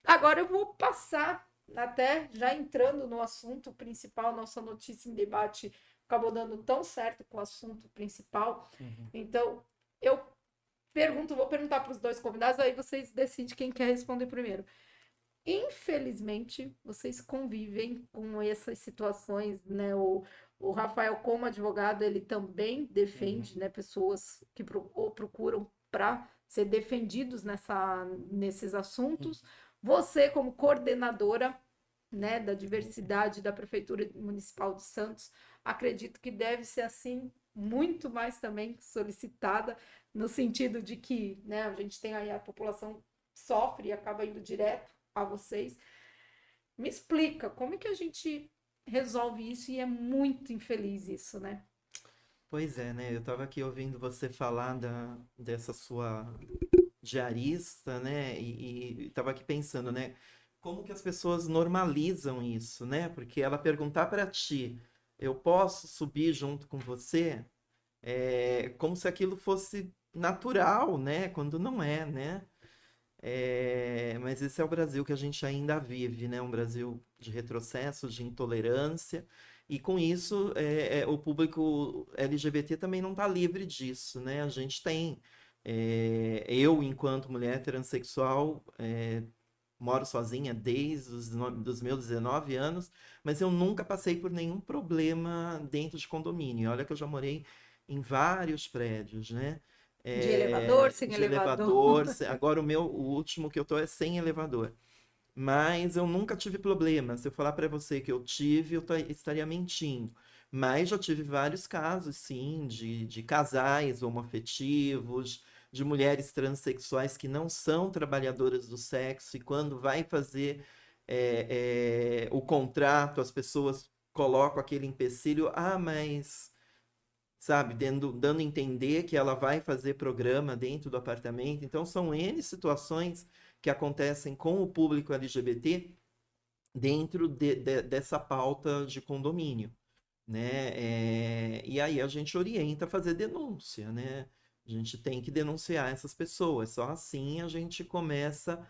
agora eu vou passar, até já entrando no assunto principal, nossa notícia em debate acabou dando tão certo com o assunto principal. Então, eu vou perguntar para os dois convidados, aí vocês decidem quem quer responder primeiro. Infelizmente, vocês convivem com essas situações, né? O Rafael, como advogado, ele também defende, né, pessoas que procuram para ser defendidos nesses assuntos. Você, como coordenadora, né, da diversidade da Prefeitura Municipal de Santos, acredito que deve ser assim muito mais também solicitada, no sentido de que, né, a gente tem aí a população sofre e acaba indo direto a vocês. Me explica, como é que a gente resolve isso? E é muito infeliz isso, né? Pois é, né? Eu estava aqui ouvindo você falar dessa sua diarista, né? E estava aqui pensando, né? Como que as pessoas normalizam isso, né? Porque ela perguntar para ti, eu posso subir junto com você? Como se aquilo fosse natural, né? Quando não é, né? Mas esse é o Brasil que a gente ainda vive, né? Um Brasil de retrocesso, de intolerância, e com isso o público LGBT também não está livre disso, né? A gente tem, eu enquanto mulher transexual, moro sozinha desde os meus 19 anos, mas eu nunca passei por nenhum problema dentro de condomínio. Olha que eu já morei em vários prédios, né? De elevador, sem elevador. Agora o último que eu tô é sem elevador. Mas eu nunca tive problema. Se eu falar para você que eu tive, eu estaria mentindo. Mas já tive vários casos, sim, de casais homoafetivos, de mulheres transexuais que não são trabalhadoras do sexo, e quando vai fazer o contrato, as pessoas colocam aquele empecilho: mas sabe? Dando a entender que ela vai fazer programa dentro do apartamento. Então, são N situações que acontecem com o público LGBT dentro dessa pauta de condomínio, né? E aí a gente orienta a fazer denúncia, né? A gente tem que denunciar essas pessoas. Só assim a gente começa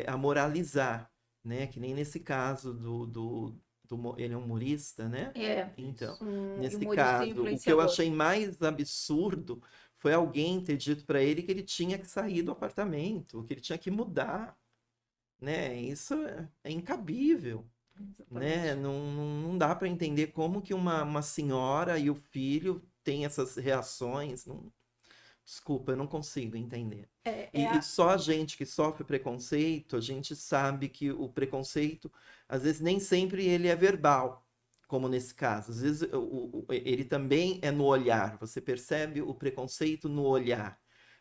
a moralizar, né? Que nem nesse caso ele é um humorista, né? Então, nesse caso, o que eu achei mais absurdo foi alguém ter dito para ele que ele tinha que sair do apartamento, que ele tinha que mudar, né? Isso é incabível, né? Não dá para entender como que uma senhora e o filho têm essas reações. Desculpa, eu não consigo entender. E só a gente que sofre preconceito, a gente sabe que o preconceito, às vezes, nem sempre ele é verbal, como nesse caso. Às vezes, ele também é no olhar. Você percebe o preconceito no olhar,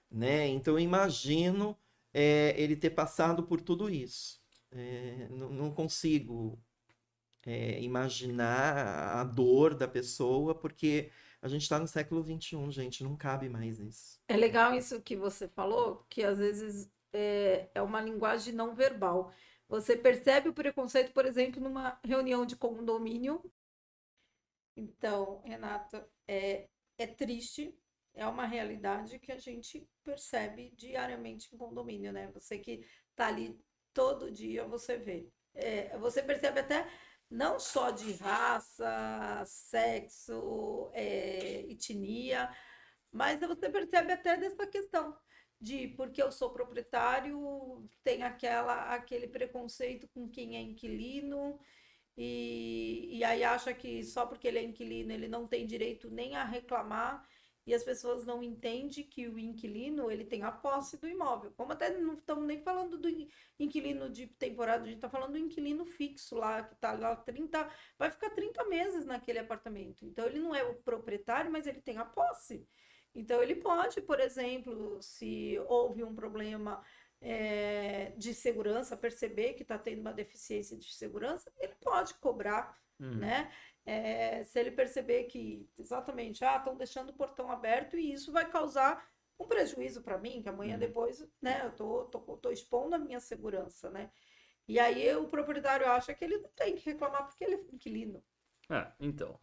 né? Então, eu imagino ele ter passado por tudo isso. Não consigo imaginar a dor da pessoa, porque a gente está no século XXI, gente, não cabe mais isso. É legal isso que você falou, que às vezes é uma linguagem não verbal. Você percebe o preconceito, por exemplo, numa reunião de condomínio. Então, Renata, é triste, é uma realidade que a gente percebe diariamente em condomínio, né? Você que está ali todo dia, você vê. Você percebe até não só de raça, sexo, etnia, mas você percebe até dessa questão de porque eu sou proprietário, tem aquele preconceito com quem é inquilino, e aí acha que só porque ele é inquilino ele não tem direito nem a reclamar, e as pessoas não entendem que o inquilino ele tem a posse do imóvel. Como até não estamos nem falando do inquilino de temporada, a gente está falando do inquilino fixo lá, que está lá vai ficar 30 meses naquele apartamento. Então ele não é o proprietário, mas ele tem a posse. Então ele pode, por exemplo, se houve um problema de segurança, perceber que está tendo uma deficiência de segurança, ele pode cobrar, né? Se ele perceber que, exatamente, estão deixando o portão aberto e isso vai causar um prejuízo para mim, que amanhã depois, né, eu tô expondo a minha segurança, né? E aí o proprietário acha que ele não tem que reclamar porque ele é inquilino. Então,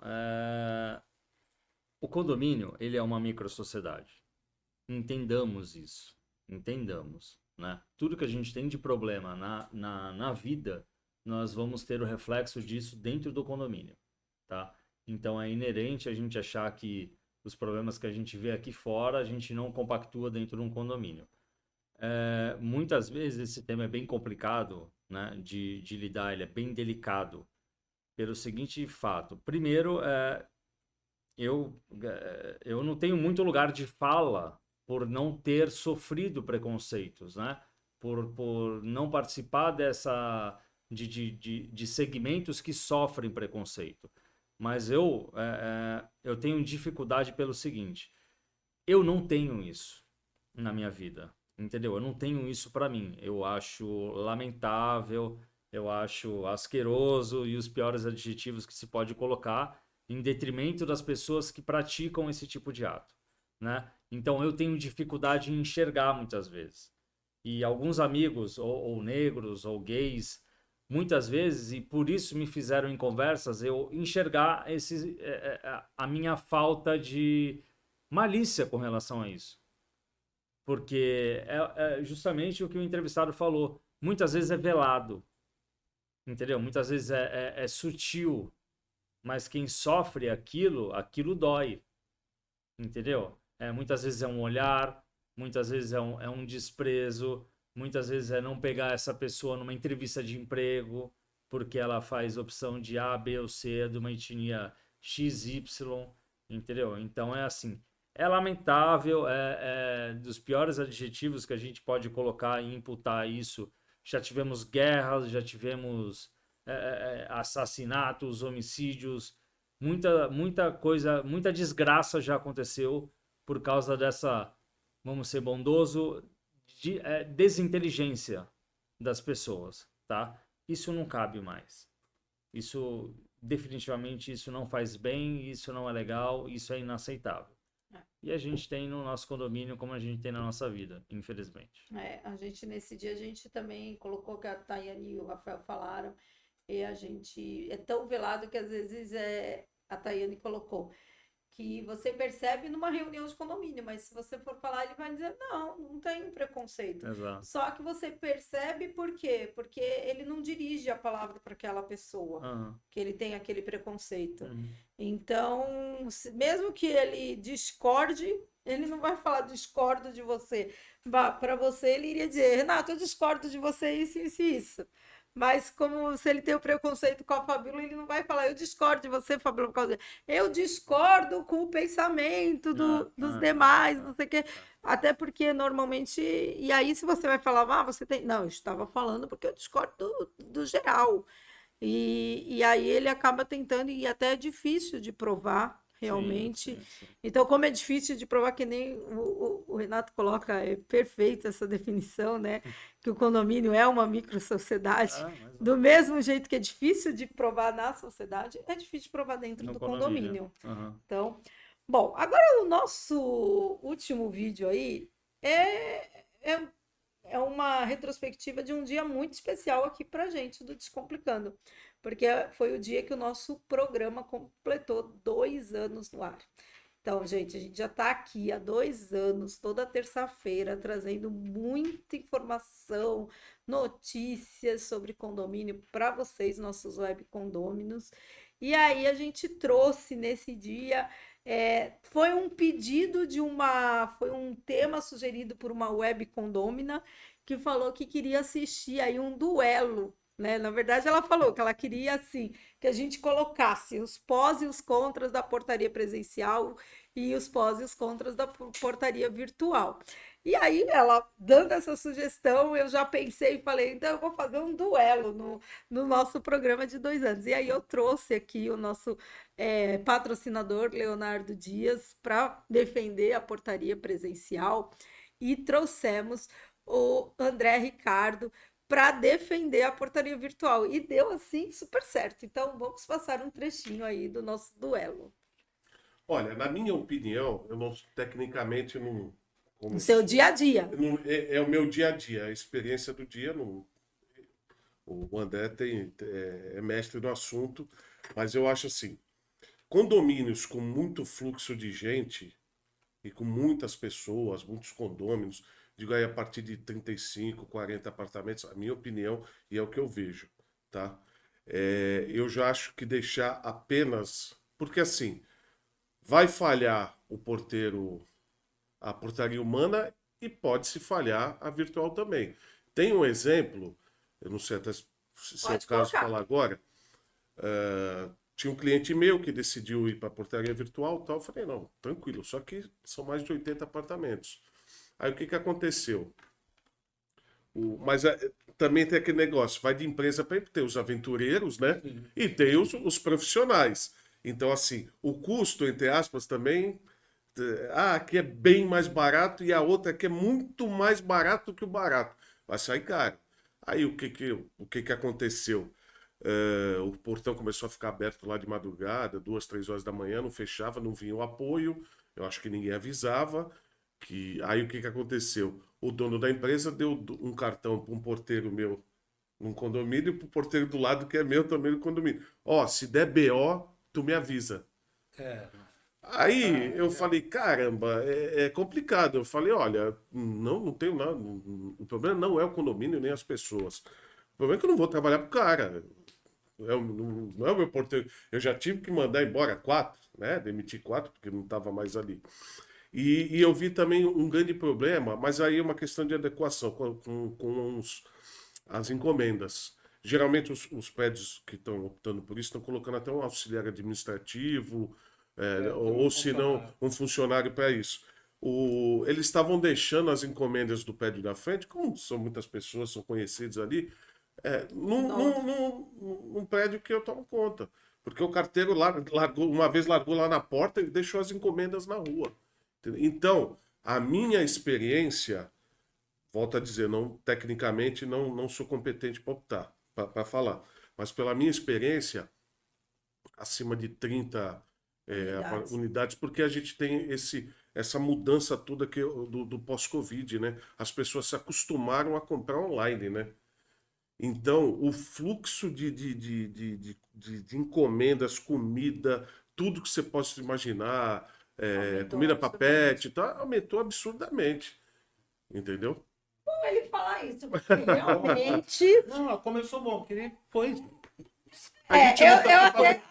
o condomínio, ele é uma microsociedade. Entendamos isso. Entendamos, né? Tudo que a gente tem de problema na vida, nós vamos ter o reflexo disso dentro do condomínio, tá? Então, é inerente a gente achar que os problemas que a gente vê aqui fora, a gente não compactua dentro de um condomínio. Muitas vezes esse tema é bem complicado, né, de lidar, ele é bem delicado, pelo seguinte fato. Primeiro, eu não tenho muito lugar de fala por não ter sofrido preconceitos, né? Por não participar de segmentos que sofrem preconceito. Mas eu tenho dificuldade pelo seguinte: eu não tenho isso na minha vida, entendeu? Eu não tenho isso para mim. Eu acho lamentável, eu acho asqueroso e os piores adjetivos que se pode colocar em detrimento das pessoas que praticam esse tipo de ato, né? Então eu tenho dificuldade em enxergar muitas vezes. E alguns amigos, ou negros, ou gays, muitas vezes, e por isso me fizeram em conversas, eu enxergar a minha falta de malícia com relação a isso. Porque é justamente o que o entrevistado falou. Muitas vezes é velado, entendeu? Muitas vezes é sutil, mas quem sofre aquilo dói, entendeu? Muitas vezes é um olhar, muitas vezes é um desprezo, muitas vezes é não pegar essa pessoa numa entrevista de emprego, porque ela faz opção de A, B ou C, de uma etnia XY, entendeu? Então é assim, é lamentável, dos piores adjetivos que a gente pode colocar e imputar isso. Já tivemos guerras, já tivemos assassinatos, homicídios, muita coisa, muita desgraça já aconteceu por causa dessa, vamos ser bondoso, desinteligência das pessoas, tá? Isso não cabe mais. Isso definitivamente isso não faz bem, isso não é legal, isso é inaceitável. E a gente tem no nosso condomínio como a gente tem na nossa vida, infelizmente. A gente, nesse dia, a gente também colocou que a Tayane e o Rafael falaram, e a gente é tão velado que às vezes a Tayane colocou que você percebe numa reunião de condomínio, mas se você for falar, ele vai dizer, não tem preconceito. Exato. Só que você percebe por quê? Porque ele não dirige a palavra para aquela pessoa, que ele tem aquele preconceito. Então, mesmo que ele discorde, ele não vai falar discordo de você. Para você, ele iria dizer, Renato, eu discordo de você, isso e isso. Mas como se ele tem o preconceito com a Fabíola, ele não vai falar, eu discordo de você, Fabíola, por causa disso. Eu discordo com o pensamento dos demais, não sei o quê. Até porque normalmente, e aí se você vai falar, você tem... Não, eu estava falando porque eu discordo do geral. E aí ele acaba tentando, e até é difícil de provar, realmente. Sim. Então, como é difícil de provar, que nem o Renato coloca, é perfeita essa definição, né? Que o condomínio é uma microsociedade. Do mesmo jeito que é difícil de provar na sociedade, é difícil de provar dentro do condomínio. Então, bom, agora o nosso último vídeo aí é uma retrospectiva de um dia muito especial aqui pra gente do Descomplicando, porque foi o dia que o nosso programa completou 2 anos no ar. Então, gente, a gente já está aqui há 2 anos, toda terça-feira, trazendo muita informação, notícias sobre condomínio para vocês, nossos web condôminos. E aí a gente trouxe nesse dia, foi um pedido foi um tema sugerido por uma web condômina que falou que queria assistir aí um duelo, né? Na verdade, ela falou que ela queria, assim, que a gente colocasse os pós e os contras da portaria presencial e os pós e os contras da portaria virtual. E aí, ela dando essa sugestão, eu já pensei e falei, então eu vou fazer um duelo no nosso programa de 2 anos. E aí eu trouxe aqui o nosso patrocinador, Leonardo Dias, para defender a portaria presencial, e trouxemos o André Ricardo para defender a portaria virtual. E deu, assim, super certo. Então, vamos passar um trechinho aí do nosso duelo. Olha, na minha opinião, eu não, tecnicamente, não... No seu dia a dia. É o meu dia a dia, a experiência do dia. O André é mestre no assunto, mas eu acho assim, condomínios com muito fluxo de gente e com muitas pessoas, muitos condôminos, digo aí a partir de 35, 40 apartamentos, a minha opinião, e é o que eu vejo, tá? Eu já acho que deixar apenas... Porque assim, vai falhar o porteiro, a portaria humana, e pode-se falhar a virtual também. Tem um exemplo, eu não sei até se é o caso de falar agora, tinha um cliente meu que decidiu ir para a portaria virtual e tal, eu falei, não, tranquilo, só que são mais de 80 apartamentos. Aí o que aconteceu? Mas também tem aquele negócio, vai de empresa para empresa, tem os aventureiros, né? E tem os profissionais. Então, assim, o custo, entre aspas, também... aqui é bem mais barato e a outra aqui é muito mais barato que o barato. Vai sair caro. Aí o que aconteceu? O portão começou a ficar aberto lá de madrugada, 2, 3 horas da manhã, não fechava, não vinha o apoio, eu acho que ninguém avisava. Aí o que aconteceu? O dono da empresa deu um cartão para um porteiro meu num condomínio e para o porteiro do lado, que é meu também no condomínio. Se der BO, tu me avisa. Aí eu falei, caramba, é complicado. Eu falei, olha, não tenho nada. O problema não é o condomínio nem as pessoas. O problema é que eu não vou trabalhar pro cara. Não é o meu porteiro. Eu já tive que mandar embora 4, né? Demitir 4, porque não estava mais ali. E eu vi também um grande problema, mas aí é uma questão de adequação com as encomendas. Geralmente os prédios que estão optando por isso estão colocando até um auxiliar administrativo, ou se não, um funcionário para isso. Eles estavam deixando as encomendas do prédio da frente, como são muitas pessoas, são conhecidos ali, num prédio que eu tomo conta. Porque o carteiro uma vez largou lá na porta e deixou as encomendas na rua. Então, a minha experiência, volto a dizer, tecnicamente não sou competente para optar, para falar, mas pela minha experiência, acima de 30 Unidades. unidades, porque a gente tem essa mudança toda do pós-Covid, né? As pessoas se acostumaram a comprar online, né? Então, o fluxo de encomendas, comida, tudo que você possa imaginar, comida para pet, tá, aumentou absurdamente. Entendeu? Como ele fala isso? Porque realmente. Não, começou bom, porque ele foi. Eu até.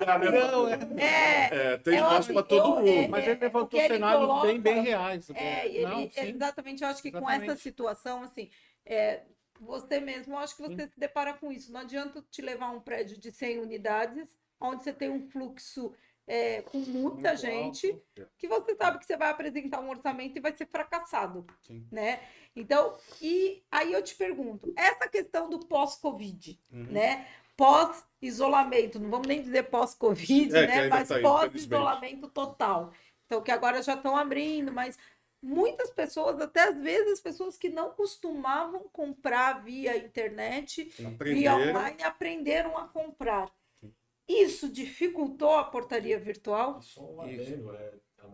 Tem espaço para todo mundo. Mas ele levantou cenários bem reais. Exatamente, eu acho que com essa situação, assim, você mesmo, eu acho que você se depara com isso. Não adianta te levar um prédio de 100 unidades, onde você tem um fluxo com muita gente, que você sabe que você vai apresentar um orçamento e vai ser fracassado, né? Então, e aí eu te pergunto, essa questão do pós-Covid, né? Pós-isolamento, não vamos nem dizer pós-Covid, né? Mas pós-isolamento total. Então, que agora já estão abrindo, mas muitas pessoas, até às vezes, as pessoas que não costumavam comprar via internet, via online, aprenderam a comprar. Isso dificultou a portaria virtual? Só um adendo, o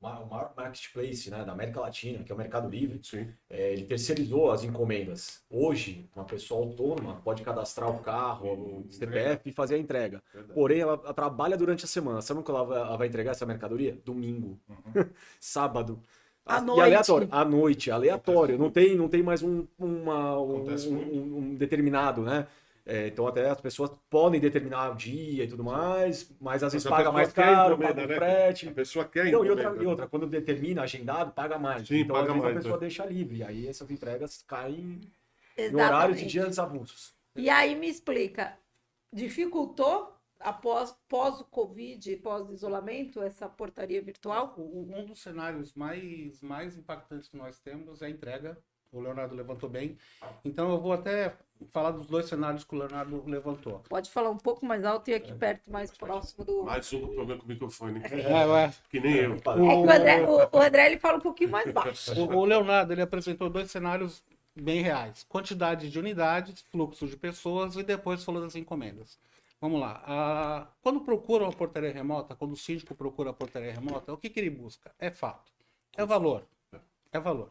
maior marketplace, né, da América Latina, que é o Mercado Livre. Ele terceirizou as encomendas. Hoje, uma pessoa autônoma pode cadastrar o carro, o CPF e fazer a entrega. Porém, ela trabalha durante a semana. Sabe quando ela vai entregar essa mercadoria? Domingo. Sábado. À E noite. aleatório. À noite, aleatório. Não tem mais um determinado, né? Então até as pessoas podem determinar o dia e tudo mais, mas às vezes paga mais caro, paga o frete. A pessoa quer Então, e outra, quando determina agendado, paga mais. Sim, então paga às vezes mais, a pessoa deixa livre, aí essas entregas caem em Exatamente. horários de dias avulsos. E aí me explica, dificultou pós o Covid, pós-isolamento, essa portaria virtual? Um dos cenários mais impactantes que nós temos é a entrega. O Leonardo levantou bem. Então eu vou até falar dos dois cenários que o Leonardo levantou. Pode falar um pouco mais alto e aqui perto, mais próximo do... Mais um problema com o microfone. Que nem eu. O André ele fala um pouquinho mais baixo. O Leonardo ele apresentou dois cenários bem reais. Quantidade de unidades, fluxo de pessoas e depois falou das encomendas. Vamos lá. Quando procura uma portaria remota, quando o síndico procura a portaria remota, o que ele busca? É fato. É valor. É valor.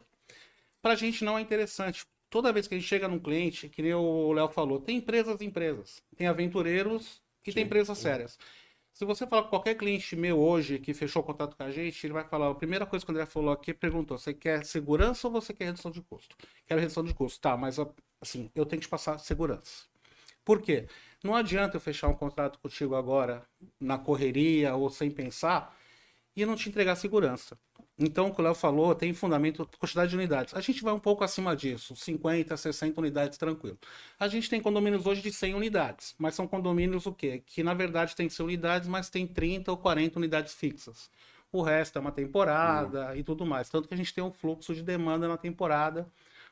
Para a gente não é interessante. Toda vez que a gente chega num cliente, que nem o Léo falou, tem empresas e empresas. Tem aventureiros e tem empresas sérias. Se você falar com qualquer cliente meu hoje que fechou o contato com a gente, ele vai falar, a primeira coisa que o André falou aqui, perguntou, você quer segurança ou você quer redução de custo? Quero redução de custo. Tá, mas assim, eu tenho que te passar segurança. Por quê? Não adianta eu fechar um contrato contigo agora, na correria ou sem pensar, e não te entregar segurança. Então, o que o Léo falou, tem fundamento, quantidade de unidades. A gente vai um pouco acima disso, 50, 60 unidades, tranquilo. A gente tem condomínios hoje de 100 unidades, mas são condomínios o quê? Que, na verdade, tem 100 unidades, mas tem 30 ou 40 unidades fixas. O resto é uma temporada e tudo mais. Tanto que a gente tem um fluxo de demanda na temporada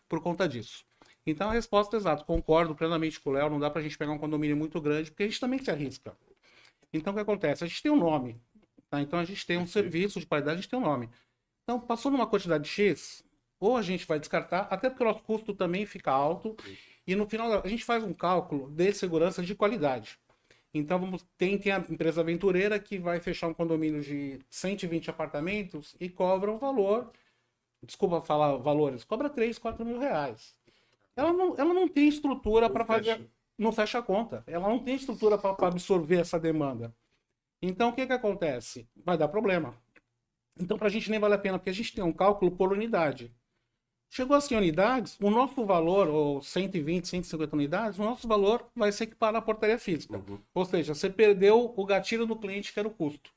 por conta disso. Então, a resposta é exata. Concordo plenamente com o Léo, não dá pra gente pegar um condomínio muito grande, porque a gente também se arrisca. Então, o que acontece? A gente tem um nome. Tá? Então, a gente tem um serviço de qualidade, a gente tem um nome. Então, passou numa quantidade X, ou a gente vai descartar, até porque o nosso custo também fica alto, e no final a gente faz um cálculo de segurança de qualidade. Então, tem a empresa aventureira que vai fechar um condomínio de 120 apartamentos e cobra um valor, desculpa falar valores, cobra 3, 4 mil reais. Ela não tem estrutura para fazer, não fecha a conta, ela não tem estrutura para absorver essa demanda. Então, o que acontece? Vai dar problema. Então, para a gente nem vale a pena, porque a gente tem um cálculo por unidade. Chegou a 100 unidades, o nosso valor, ou 120, 150 unidades, o nosso valor vai se equiparar à portaria física. Ou seja, você perdeu o gatilho do cliente, que era o custo.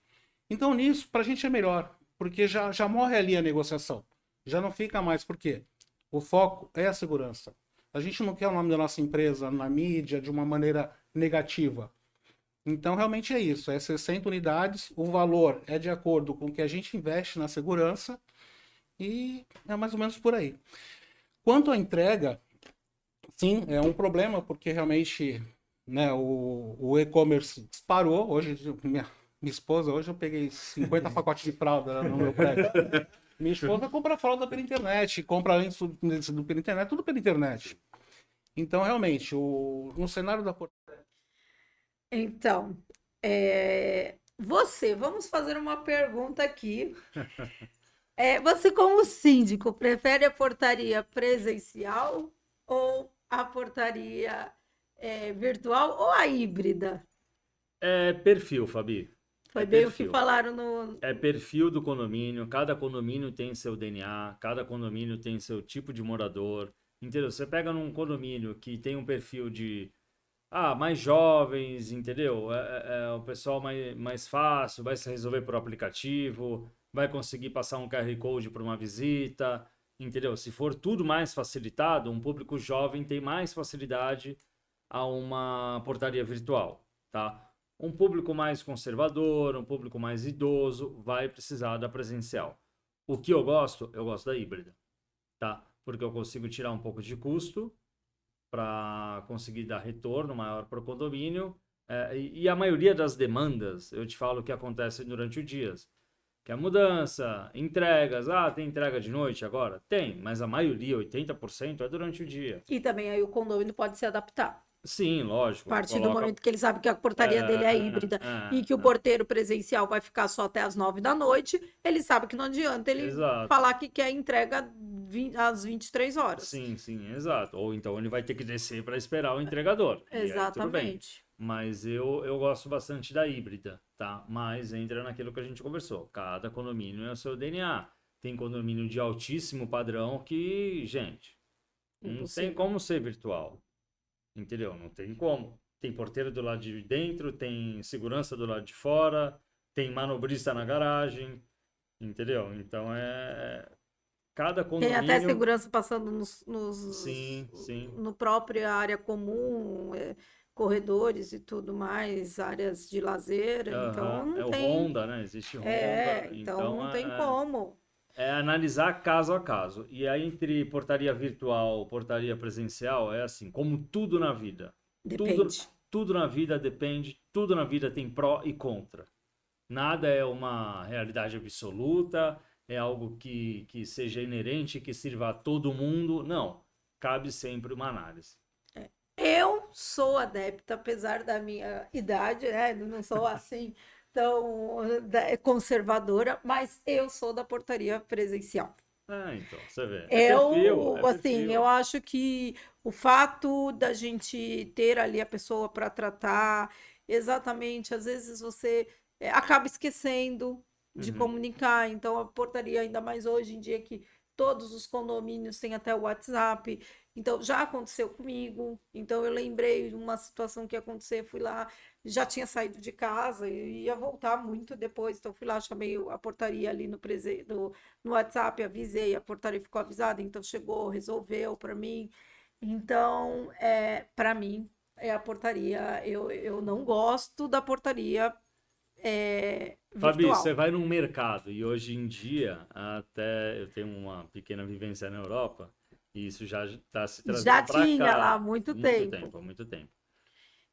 Então, nisso, para a gente é melhor, porque já morre ali a negociação. Já não fica mais, por quê? O foco é a segurança. A gente não quer o nome da nossa empresa na mídia de uma maneira negativa. Então, realmente é isso. É 60 unidades, o valor é de acordo com o que a gente investe na segurança e é mais ou menos por aí. Quanto à entrega, sim, é um problema, porque realmente, né, o e-commerce disparou. Hoje, minha esposa, hoje eu peguei 50 pacotes de fralda no meu prédio. Minha esposa compra fralda pela internet, compra antes pela internet, tudo pela internet. Então, realmente, no cenário da... Então, Vamos fazer uma pergunta aqui. Você, como síndico, prefere a portaria presencial ou a portaria virtual ou a híbrida? É perfil, Fabi. Foi bem o que falaram no. É perfil do condomínio, cada condomínio tem seu DNA, cada condomínio tem seu tipo de morador, entendeu? Você pega num condomínio que tem um perfil de mais jovens, entendeu? É o pessoal mais fácil, vai se resolver por aplicativo, vai conseguir passar um QR Code para uma visita, entendeu? Se for tudo mais facilitado, um público jovem tem mais facilidade a uma portaria virtual, tá? Um público mais conservador, um público mais idoso, vai precisar da presencial. O que eu gosto da híbrida, tá? Porque eu consigo tirar um pouco de custo para conseguir dar retorno maior para o condomínio. E a maioria das demandas, eu te falo que acontecem durante o dia. Que é a mudança, entregas. Tem entrega de noite agora? Tem, mas a maioria, 80%, é durante o dia. E também aí o condomínio pode se adaptar. Sim, lógico. A partir do momento que ele sabe que a portaria dele é híbrida e que o porteiro presencial vai ficar só até as 9 da noite, ele sabe que não adianta ele falar que quer entrega às 23 horas. Sim, exato. Ou então ele vai ter que descer para esperar o entregador. Exatamente. Mas eu gosto bastante da híbrida, tá? Mas entra naquilo que a gente conversou. Cada condomínio é o seu DNA. Tem condomínio de altíssimo padrão que, gente, não tem como ser virtual. Entendeu? Não tem como. Tem porteiro do lado de dentro, tem segurança do lado de fora, tem manobrista na garagem, entendeu? Então cada condomínio... Tem até segurança passando Sim. no próprio área comum, corredores e tudo mais, áreas de lazer, então não tem... o Honda, né? Existe Honda. Então não tem como. É analisar caso a caso. E aí, entre portaria virtual e portaria presencial, é assim, como tudo na vida. Depende. Tudo na vida depende, tudo na vida tem pró e contra. Nada é uma realidade absoluta, é algo que seja inerente, que sirva a todo mundo. Não, cabe sempre uma análise. Eu sou adepta, apesar da minha idade, né? Não sou assim... tão conservadora, mas eu sou da portaria presencial. Então, você vê. Eu acho que o fato da gente ter ali a pessoa para tratar, exatamente, às vezes você acaba esquecendo de comunicar, então a portaria, ainda mais hoje em dia que todos os condomínios têm até o WhatsApp, então já aconteceu comigo, então eu lembrei de uma situação que ia acontecer, fui lá, já tinha saído de casa e ia voltar muito depois, então fui lá, chamei a portaria ali no WhatsApp, avisei, a portaria ficou avisada, então chegou, resolveu para mim. Então, para mim, é a portaria, eu não gosto da portaria virtual. Fabi, você vai num mercado e hoje em dia, até eu tenho uma pequena vivência na Europa, e isso já está se trazendo para cá. Já tinha lá há muito tempo. Há muito tempo.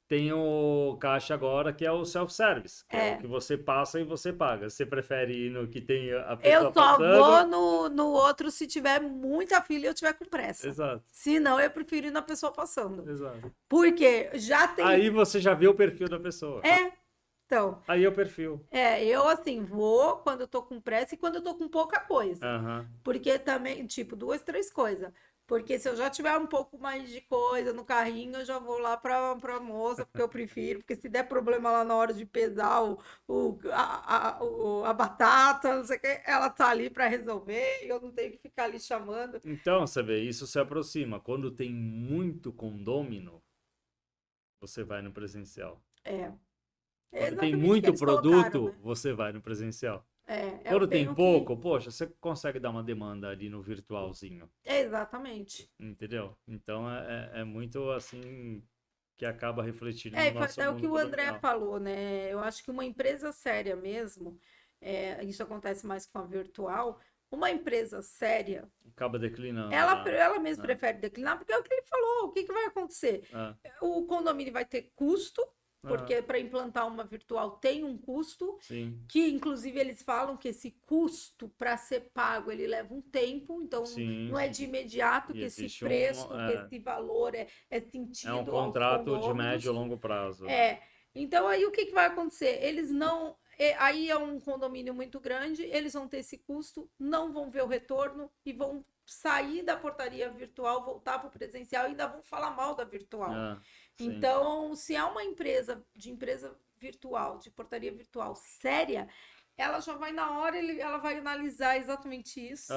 Tem o caixa agora, que é o self-service, que é o que você passa e você paga. Você prefere ir no que tem a pessoa passando? Eu só vou no outro se tiver muita fila e eu tiver com pressa. Exato. Se não, eu prefiro ir na pessoa passando. Exato. Porque já tem... Aí você já vê o perfil da pessoa. Então... Aí é o perfil. Eu assim, vou quando eu tô com pressa e quando eu tô com pouca coisa. Porque também, tipo, 2, 3 coisas. Porque se eu já tiver um pouco mais de coisa no carrinho, eu já vou lá pra moça, porque eu prefiro. Porque se der problema lá na hora de pesar a batata, não sei o que, ela tá ali para resolver e eu não tenho que ficar ali chamando. Então, você vê, isso se aproxima. Quando tem muito condômino, você vai no presencial. Quando tem muito produto, né? Você vai no presencial. Quando tem pouco, poxa, você consegue dar uma demanda ali no virtualzinho. Exatamente. Entendeu? Então é muito assim que acaba refletindo no nosso mundo. É o que o André falou, né? Eu acho que uma empresa séria mesmo, isso acontece mais com a virtual, uma empresa séria... Acaba declinando. Ela mesma prefere declinar, porque é o que ele falou, o que vai acontecer? O condomínio vai ter custo, porque para implantar uma virtual tem um custo, que inclusive eles falam que esse custo para ser pago, ele leva um tempo, então não é de imediato que esse preço, que esse valor é sentido. É um contrato de médio e longo prazo. Então, aí o que vai acontecer? Eles não. Aí é um condomínio muito grande, eles vão ter esse custo, não vão ver o retorno e vão sair da portaria virtual, voltar para o presencial e ainda vão falar mal da virtual. Então, se é uma empresa virtual, de portaria virtual séria, ela já vai na hora, ela vai analisar exatamente isso.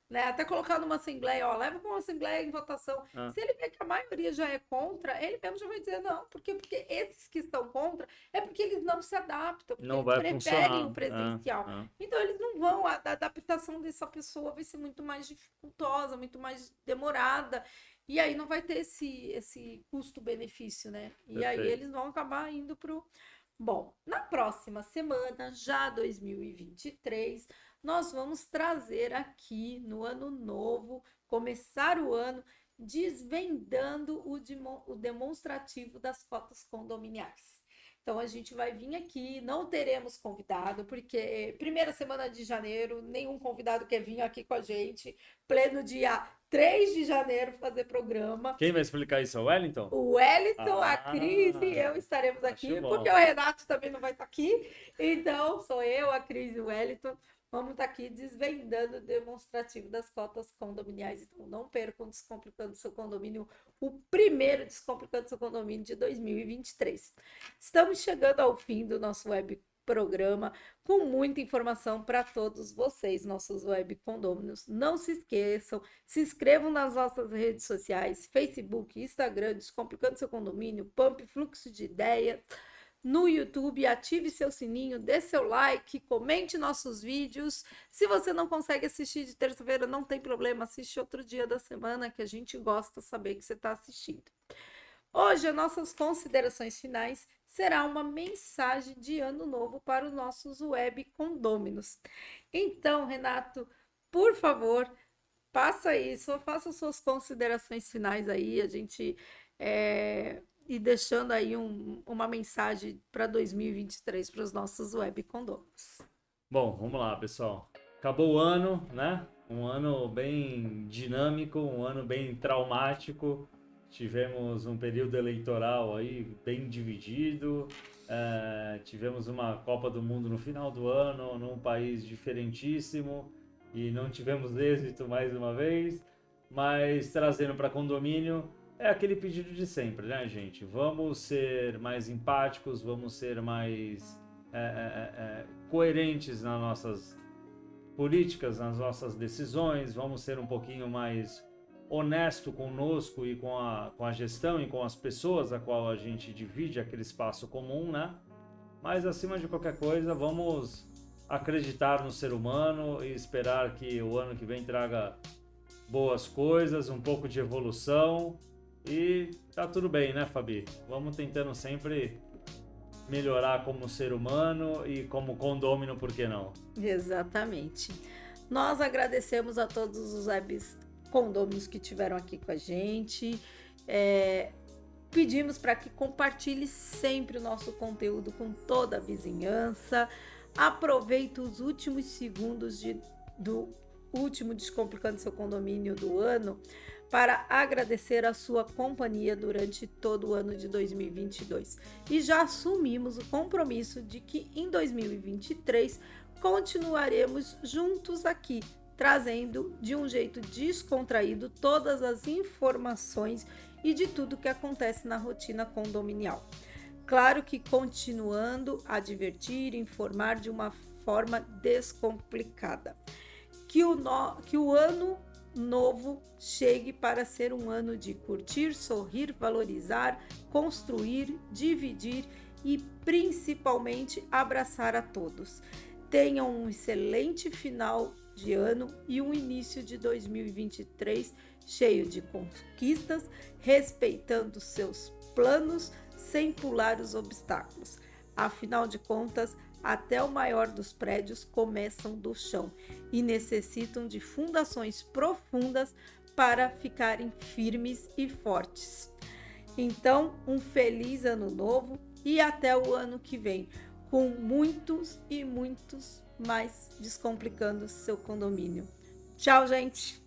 Né? Até colocar numa assembleia, ó, leva para uma assembleia em votação. Se ele vê que a maioria já é contra, ele mesmo já vai dizer não, porque esses que estão contra é porque eles não se adaptam, porque Não eles vai preferem funcionar. o presencial. Então eles não vão, a adaptação dessa pessoa vai ser muito mais dificultosa, muito mais demorada. E aí não vai ter esse custo-benefício, né? E aí Perfeito. eles vão acabar indo pro... Bom, na próxima semana, já 2023, nós vamos trazer aqui no ano novo, começar o ano desvendando o demonstrativo das cotas condominiais. Então a gente vai vir aqui, não teremos convidado, porque primeira semana de janeiro, nenhum convidado quer vir aqui com a gente, pleno dia 3 de janeiro fazer programa. Quem vai explicar isso é o Wellington? O Wellington, a Cris e eu estaremos aqui, porque o Renato também não vai estar aqui. Então, sou eu, a Cris e o Wellington. Vamos estar aqui desvendando o demonstrativo das cotas condominiais. Então, não percam Descomplicando Seu Condomínio, o primeiro Descomplicando Seu Condomínio de 2023. Estamos chegando ao fim do nosso web programa, com muita informação para todos vocês, nossos web condôminos. Não se esqueçam, se inscrevam nas nossas redes sociais, Facebook, Instagram, Descomplicando Seu Condomínio, Pump, Fluxo de Ideias. No YouTube, ative seu sininho, dê seu like, comente nossos vídeos. Se você não consegue assistir de terça-feira, não tem problema, assiste outro dia da semana, que a gente gosta de saber que você está assistindo. Hoje, as nossas considerações finais será uma mensagem de ano novo para os nossos web condôminos. Então, Renato, por favor, faça suas considerações finais aí, a gente... E deixando aí uma mensagem para 2023 para os nossos web condôminos. Bom, vamos lá, pessoal. Acabou o ano, né? Um ano bem dinâmico, um ano bem traumático. Tivemos um período eleitoral aí bem dividido. Tivemos uma Copa do Mundo no final do ano, num país diferentíssimo. E não tivemos êxito mais uma vez. Mas trazendo para condomínio... É aquele pedido de sempre, né, gente? Vamos ser mais empáticos, vamos ser mais coerentes nas nossas políticas, nas nossas decisões, vamos ser um pouquinho mais honesto conosco e com a gestão e com as pessoas a qual a gente divide aquele espaço comum, né? Mas, acima de qualquer coisa, vamos acreditar no ser humano e esperar que o ano que vem traga boas coisas, um pouco de evolução. E tá tudo bem, né, Fabi? Vamos tentando sempre melhorar como ser humano e como condômino, por que não? Exatamente. Nós agradecemos a todos os web condôminos que estiveram aqui com a gente. Pedimos para que compartilhe sempre o nosso conteúdo com toda a vizinhança. Aproveite os últimos segundos do último Descomplicando Seu Condomínio do ano para agradecer a sua companhia durante todo o ano de 2022. E já assumimos o compromisso de que em 2023 continuaremos juntos aqui, trazendo de um jeito descontraído todas as informações e de tudo que acontece na rotina condominial. Claro que continuando a divertir e informar de uma forma descomplicada. Que o ano novo chegue para ser um ano de curtir, sorrir, valorizar, construir, dividir e principalmente abraçar a todos. Tenham um excelente final de ano e um início de 2023 cheio de conquistas, respeitando seus planos sem pular os obstáculos. Afinal de contas, até o maior dos prédios começam do chão e necessitam de fundações profundas para ficarem firmes e fortes. Então, um feliz ano novo e até o ano que vem, com muitos e muitos mais Descomplicando Seu Condomínio. Tchau, gente!